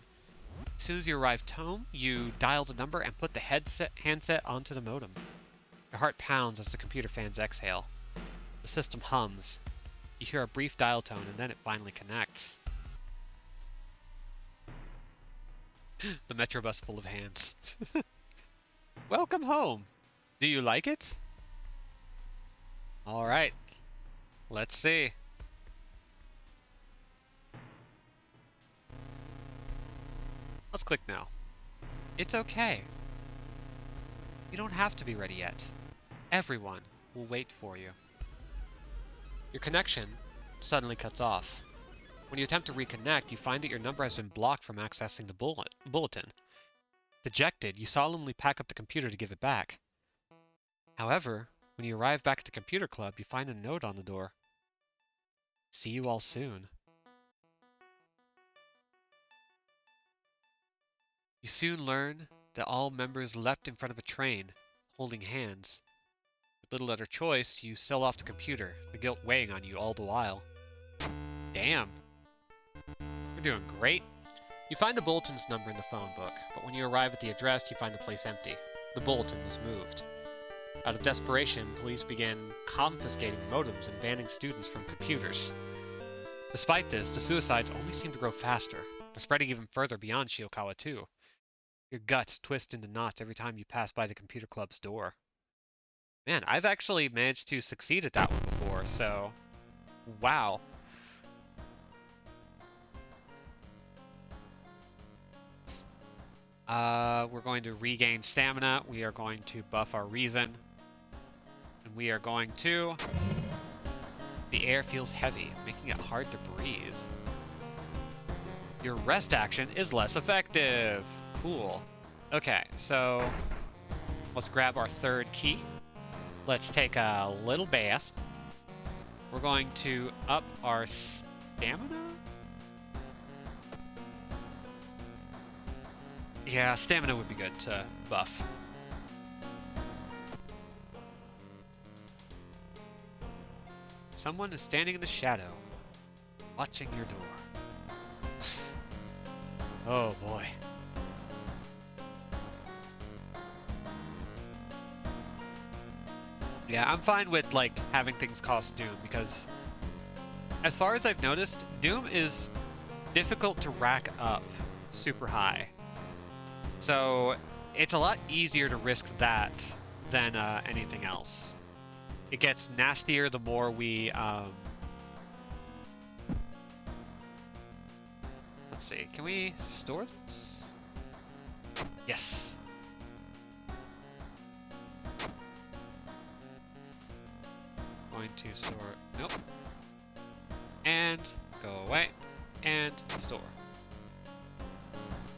As soon as you arrive home, you dial the number and put the handset onto the modem. Your heart pounds as the computer fans exhale. The system hums. You hear a brief dial tone and then it finally connects. The metro bus full of hands. Welcome home. Do you like it? All right. Let's see. Let's click now. It's okay. You don't have to be ready yet. Everyone will wait for you. Your connection suddenly cuts off. When you attempt to reconnect, you find that your number has been blocked from accessing the bulletin. Dejected, you solemnly pack up the computer to give it back. However, when you arrive back at the computer club, you find a note on the door. See you all soon. You soon learn that all members leapt in front of a train, holding hands. With little other choice, you sell off the computer, the guilt weighing on you all the while. Damn. You're doing great. You find the bulletin's number in the phone book, but when you arrive at the address, you find the place empty. The bulletin was moved. Out of desperation, police began confiscating modems and banning students from computers. Despite this, the suicides only seem to grow faster. They're spreading even further beyond Shiokawa too. Your guts twist into knots every time you pass by the computer club's door. Man, I've actually managed to succeed at that one before, so... Wow. We're going to regain stamina. We are going to buff our reason. And we are going to... The air feels heavy, making it hard to breathe. Your rest action is less effective. Cool. Okay, so let's grab our third key. Let's take a little bath. We're going to up our stamina? Yeah, stamina would be good to buff. Someone is standing in the shadow, watching your door. Oh boy. Yeah, I'm fine with like having things cost Doom because as far as I've noticed, Doom is difficult to rack up super high. So it's a lot easier to risk that than anything else. It gets nastier the more we let's see, can we store this? Yes. Going to store, nope. And go away, and store.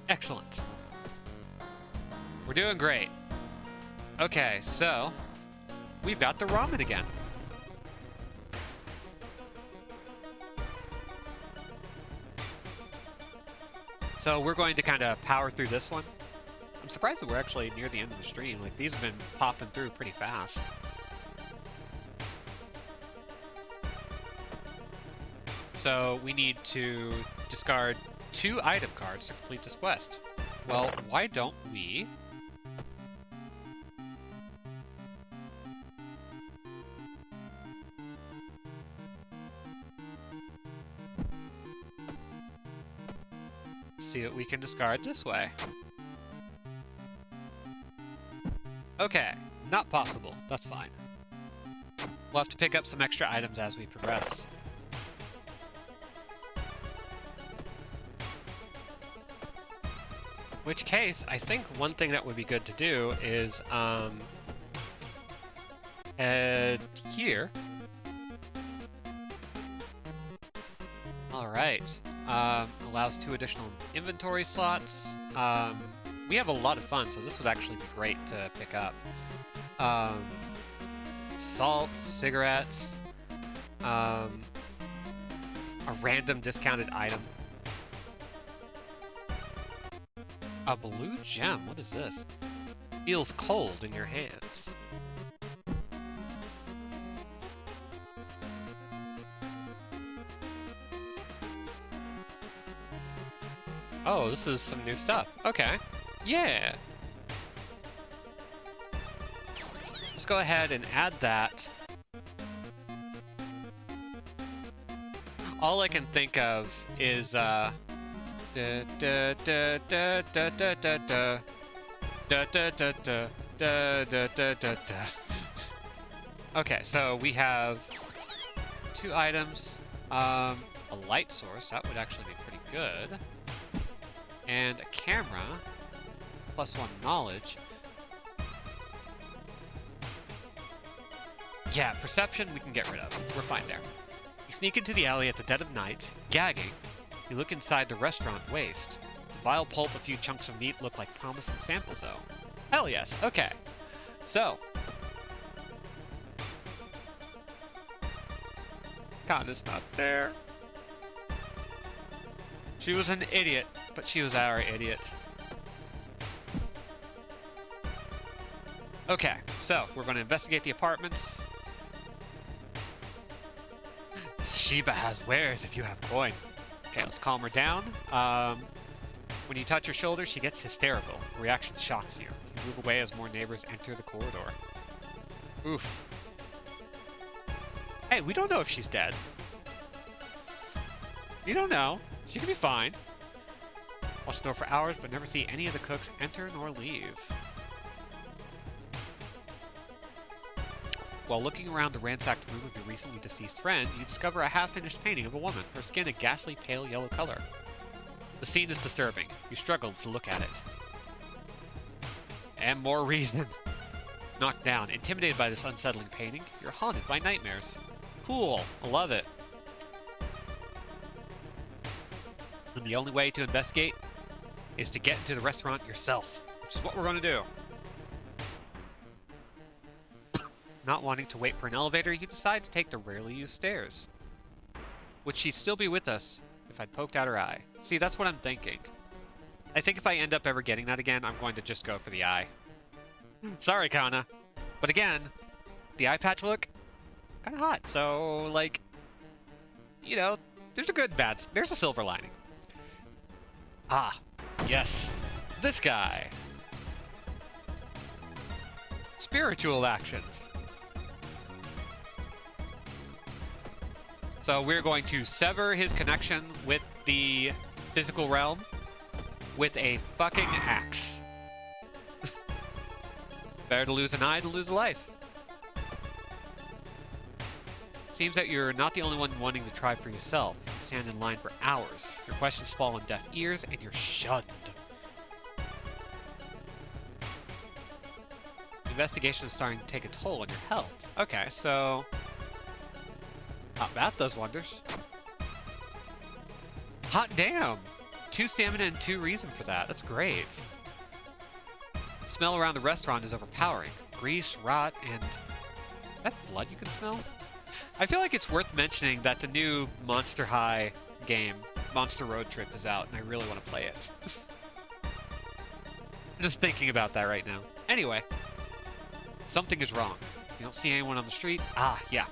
Excellent. We're doing great. Okay, so we've got the ramen again. So we're going to kind of power through this one. I'm surprised that we're actually near the end of the stream. Like, these have been popping through pretty fast. So we need to discard 2 item cards to complete this quest. Well, why don't we... see what we can discard this way. Okay, not possible. That's fine. We'll have to pick up some extra items as we progress. Which case, I think one thing that would be good to do is head here. Alright. Allows 2 additional inventory slots. We have a lot of fun, so this would actually be great to pick up. Salt, cigarettes, a random discounted item. A blue gem, what is this? Feels cold in your hands. Oh, this is some new stuff. Okay. Yeah. Let's go ahead and add that. All I can think of is da da da da da da da da da da da da da da da da da. Okay, so we have 2 items. A light source, that would actually be pretty good. And a camera, +1 knowledge. Yeah, perception we can get rid of. We're fine there. You sneak into the alley at the dead of night, gagging. You look inside the restaurant waste. The vile pulp, a few chunks of meat look like promising samples though. Hell yes, okay. So. Conda's not there. She was an idiot, but she was our idiot. Okay, so we're going to investigate the apartments. Sheba has wares if you have coin. Okay, let's calm her down. When you touch her shoulder, she gets hysterical. Her reaction shocks you. You move away as more neighbors enter the corridor. Oof. Hey, we don't know if she's dead. You don't know. She could be fine. Watch the door for hours, but never see any of the cooks enter nor leave. While looking around the ransacked room of your recently deceased friend, you discover a half-finished painting of a woman, her skin a ghastly pale yellow color. The scene is disturbing. You struggle to look at it. And more reason. Knocked down, intimidated by this unsettling painting, you're haunted by nightmares. Cool, I love it. And the only way to investigate is to get into the restaurant yourself, which is what we're going to do. Not wanting to wait for an elevator, you decide to take the rarely used stairs. Would she still be with us if I'd poked out her eye? See, that's what I'm thinking. I think if I end up ever getting that again, I'm going to just go for the eye. Sorry, Kana. But again, the eye patch look kind of hot. So, like, you know, there's a good bad. There's a silver lining. Ah, yes. This guy. Spiritual actions. So we're going to sever his connection with the physical realm with a fucking axe. Better to lose an eye than lose a life. Seems that you're not the only one wanting to try for yourself. You stand in line for hours. Your questions fall on deaf ears and you're shunned. The investigation is starting to take a toll on your health. Okay, so... that does wonders. Hot damn! 2 stamina and 2 reason for that. That's great. The smell around the restaurant is overpowering. Grease, rot, and... Is that blood you can smell? I feel like it's worth mentioning that the new Monster High game, Monster Road Trip, is out, and I really want to play it. I'm just thinking about that right now. Anyway. Something is wrong. You don't see anyone on the street? Ah, yeah.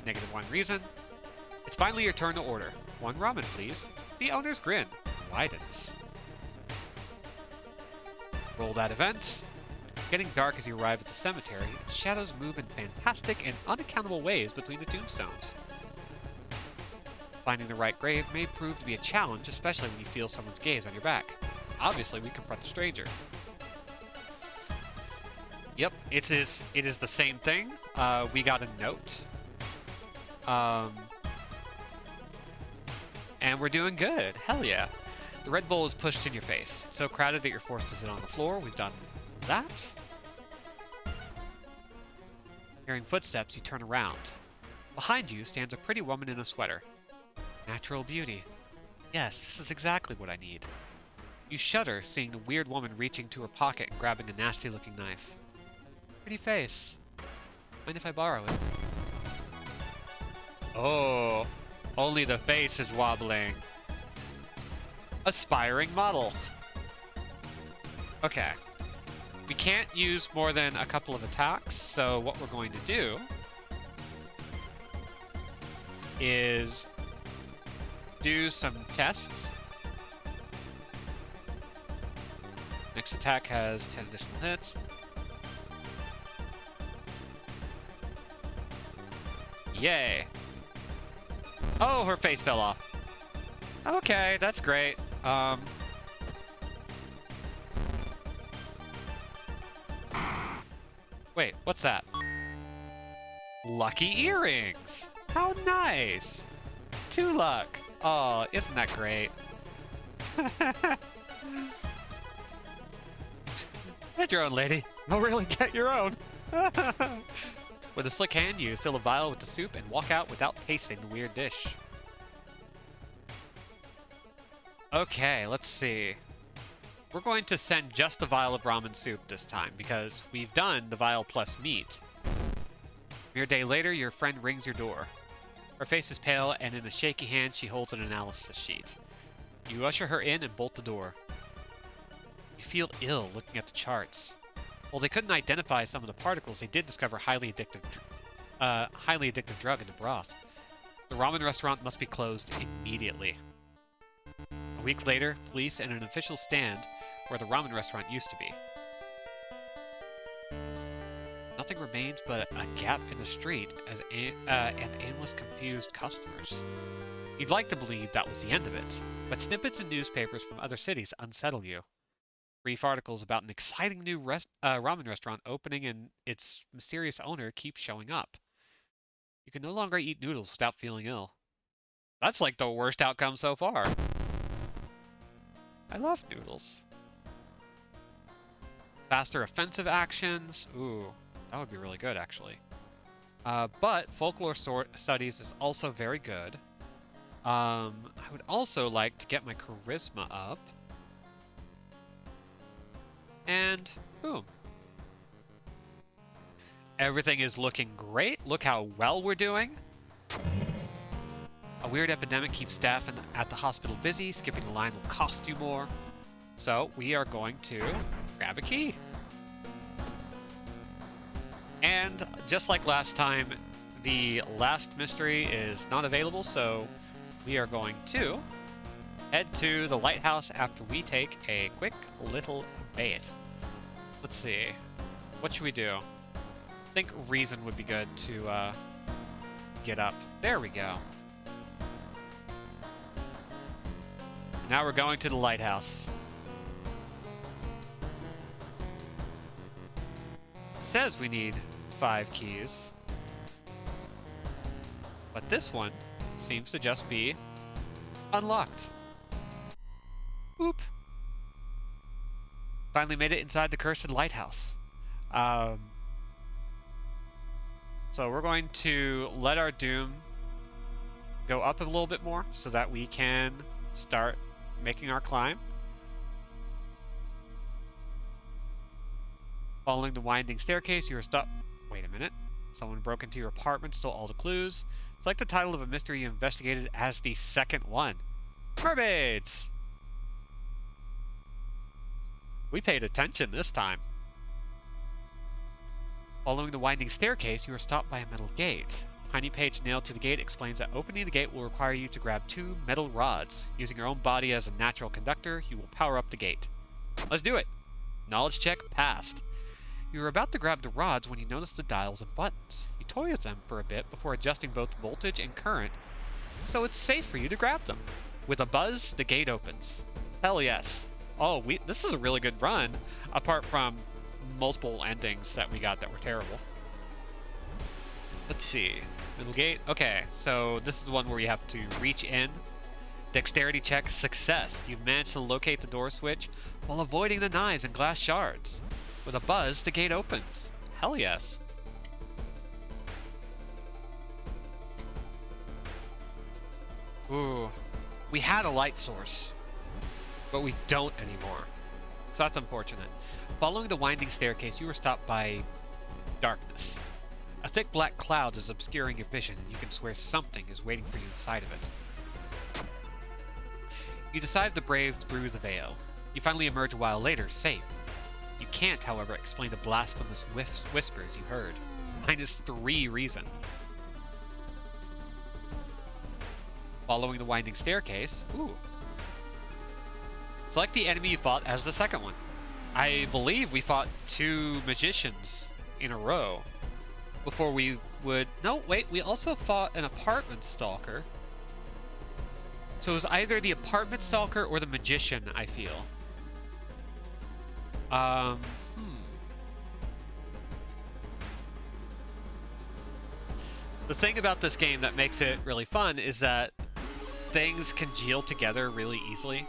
-1 reason. It's finally your turn to order. 1 ramen, please. The owner's grin widens. Roll that event. Getting dark as you arrive at the cemetery, shadows move in fantastic and unaccountable ways between the tombstones. Finding the right grave may prove to be a challenge, especially when you feel someone's gaze on your back. Obviously, we confront the stranger. Yep, it is the same thing. We got a note. And we're doing good. Hell yeah. The Red Bull is pushed in your face. So crowded that you're forced to sit on the floor. We've done that. Hearing footsteps, you turn around. Behind you stands a pretty woman in a sweater. Natural beauty. Yes, this is exactly what I need. You shudder, seeing the weird woman reaching to her pocket and grabbing a nasty-looking knife. Pretty face. Mind if I borrow it? Oh, only the face is wobbling. Aspiring model. Okay. We can't use more than a couple of attacks, so what we're going to do is do some tests. Next attack has 10 additional hits. Yay. Oh, her face fell off. Okay, that's great. Wait, what's that? Lucky earrings! How nice! 2 luck! Oh, isn't that great? Get your own, lady. Oh, really? Get your own! With a slick hand, you fill a vial with the soup and walk out without tasting the weird dish. Okay, let's see. We're going to send just a vial of ramen soup this time, because we've done the vial plus meat. A mere day later, your friend rings your door. Her face is pale, and in a shaky hand, she holds an analysis sheet. You usher her in and bolt the door. You feel ill looking at the charts. While they couldn't identify some of the particles, they did discover highly addictive drug in the broth. The ramen restaurant must be closed immediately. A week later, police and an official stand where the ramen restaurant used to be. Nothing remains but a gap in the street and aimless, confused customers. You'd like to believe that was the end of it, but snippets in newspapers from other cities unsettle you. Brief articles about an exciting new ramen restaurant opening and its mysterious owner keep showing up. You can no longer eat noodles without feeling ill. That's like the worst outcome so far. I love noodles. Faster offensive actions. Ooh, that would be really good, actually. But folklore studies is also very good. I would also like to get my charisma up. And boom. Everything is looking great. Look how well we're doing. A weird epidemic keeps staff at the hospital busy. Skipping the line will cost you more. So we are going to grab a key. And just like last time, the last mystery is not available, so we are going to head to the lighthouse after we take a quick little bath. Let's see. What should we do? I think reason would be good to get up. There we go. Now we're going to the lighthouse. It says we need 5 keys. But this one seems to just be unlocked. Boop. Finally made it inside the cursed lighthouse. So we're going to let our doom go up a little bit more so that we can start making our climb. Following the winding staircase, you are stopped. Wait a minute. Someone broke into your apartment, stole all the clues. It's like the title of a mystery you investigated as the second one. Mermaids! We paid attention this time. Following the winding staircase, you are stopped by a metal gate. A tiny page nailed to the gate explains that opening the gate will require you to grab 2 metal rods. Using your own body as a natural conductor, you will power up the gate. Let's do it! Knowledge check passed. You are about to grab the rods when you notice the dials and buttons. You toy with them for a bit before adjusting both voltage and current, so it's safe for you to grab them. With a buzz, the gate opens. Hell yes. Oh, this is a really good run, apart from multiple endings that we got that were terrible. Let's see. Middle gate. Okay, so this is the one where you have to reach in. Dexterity check success. You've managed to locate the door switch while avoiding the knives and glass shards. With a buzz, the gate opens. Hell yes. Ooh. We had a light source, but we don't anymore. So that's unfortunate. Following the winding staircase, you were stopped by darkness. A thick black cloud is obscuring your vision, and you can swear something is waiting for you inside of it. You decide to brave through the veil. You finally emerge a while later, safe. You can't, however, explain the blasphemous whispers you heard. -3 reason. Following the winding staircase, ooh. Select the enemy you fought as the second one. I believe we fought 2 magicians in a row before we would... No, wait, we also fought an apartment stalker. So it was either the apartment stalker or the magician, I feel. The thing about this game that makes it really fun is that things congeal together really easily.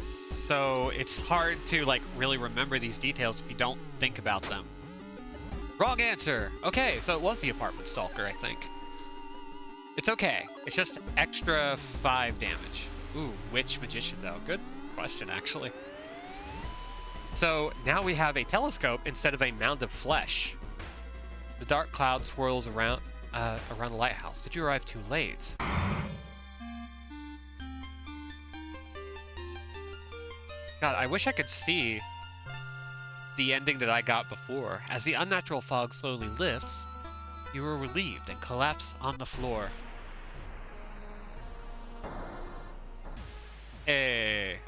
So it's hard to like really remember these details if you don't think about them. Wrong answer! Okay, so it was the apartment stalker, I think. It's okay. It's just extra 5 damage. Ooh, which magician though? Good question, actually. So now we have a telescope instead of a mound of flesh. The dark cloud swirls around the lighthouse. Did you arrive too late? God, I wish I could see the ending that I got before. As the unnatural fog slowly lifts, you are relieved and collapse on the floor. Hey.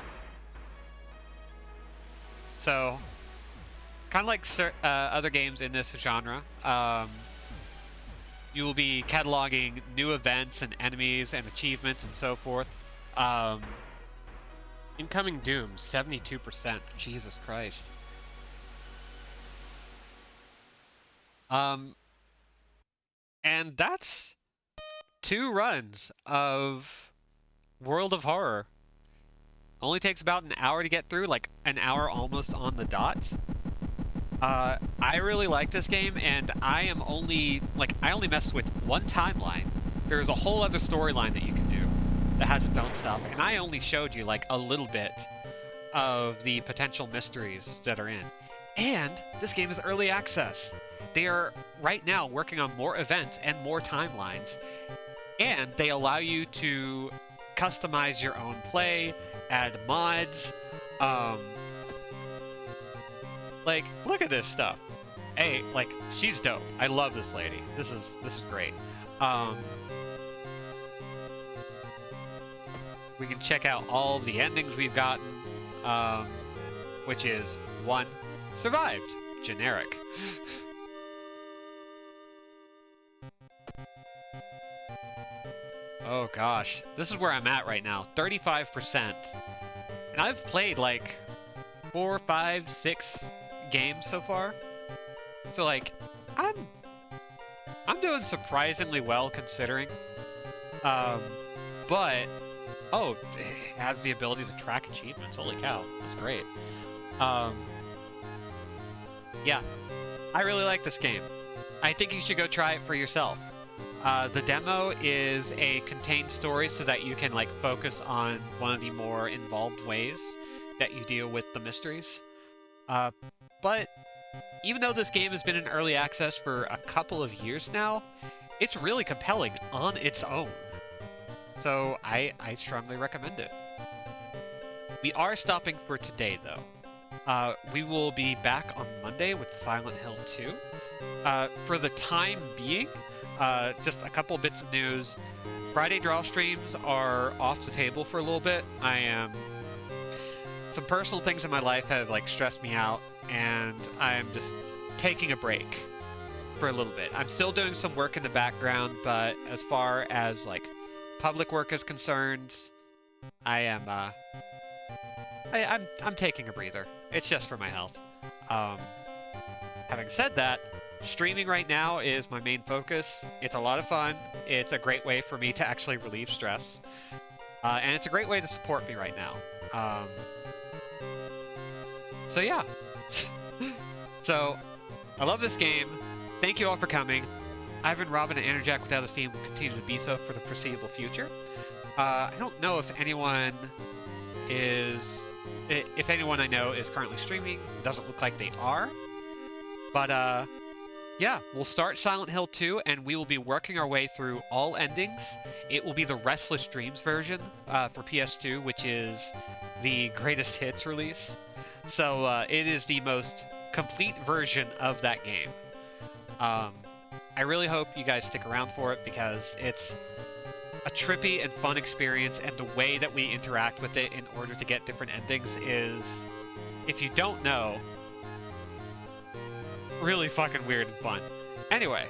So, kind of like other games in this genre, you will be cataloging new events and enemies and achievements and so forth. Incoming Doom, 72%. Jesus Christ. And that's 2 runs of World of Horror. Only takes about an hour to get through, like an hour almost on the dot. I really like this game, and I only messed with one timeline. There's a whole other storyline that you can do that has its own stuff, and I only showed you like a little bit of the potential mysteries that are in. And this game is early access. They are right now working on more events and more timelines, and they allow you to customize your own play, add mods. Um, like, look at this stuff. Hey, like, she's dope. I love this lady. This is great. Um, we can check out all the endings we've gotten, which is 1, survived, generic. Oh gosh, this is where I'm at right now, 35%. And I've played like 4, 5, 6 games so far. So like, I'm doing surprisingly well considering. Um, but oh, it has the ability to track achievements. Holy cow, that's great. Um, yeah, I really like this game. I think you should go try it for yourself. The demo is a contained story so that you can like focus on one of the more involved ways that you deal with the mysteries. But even though this game has been in early access for a couple of years now, it's really compelling on its own. So I strongly recommend it. We are stopping for today though. We will be back on Monday with Silent Hill 2. For the time being, just a couple bits of news. Friday draw streams are off the table for a little bit. Some personal things in my life have like stressed me out, and I'm just taking a break for a little bit. I'm still doing some work in the background, but as far as like public work is concerned, I'm taking a breather. It's just for my health. Having said that, streaming right now is my main focus. It's a lot of fun. It's a great way for me to actually relieve stress. And it's a great way to support me right now. So yeah. So, I love this game. Thank you all for coming. I've been Robin, and Enerjack Without a Steam will continue to be so for the foreseeable future. I don't know if anyone I know is currently streaming. Doesn't look like they are. But yeah, we'll start Silent Hill 2, and we will be working our way through all endings. It will be the Restless Dreams version for PS2, which is the greatest hits release. So it is the most complete version of that game. I really hope you guys stick around for it because it's a trippy and fun experience, and the way that we interact with it in order to get different endings is, if you don't know, really fucking weird and fun. Anyway,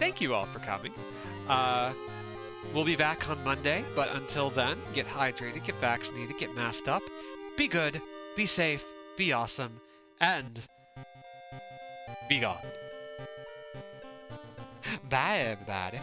thank you all for coming. We'll be back on Monday, but until then, get hydrated, get vaccinated, get masked up, be good, be safe, be awesome, and be gone. Bye, everybody.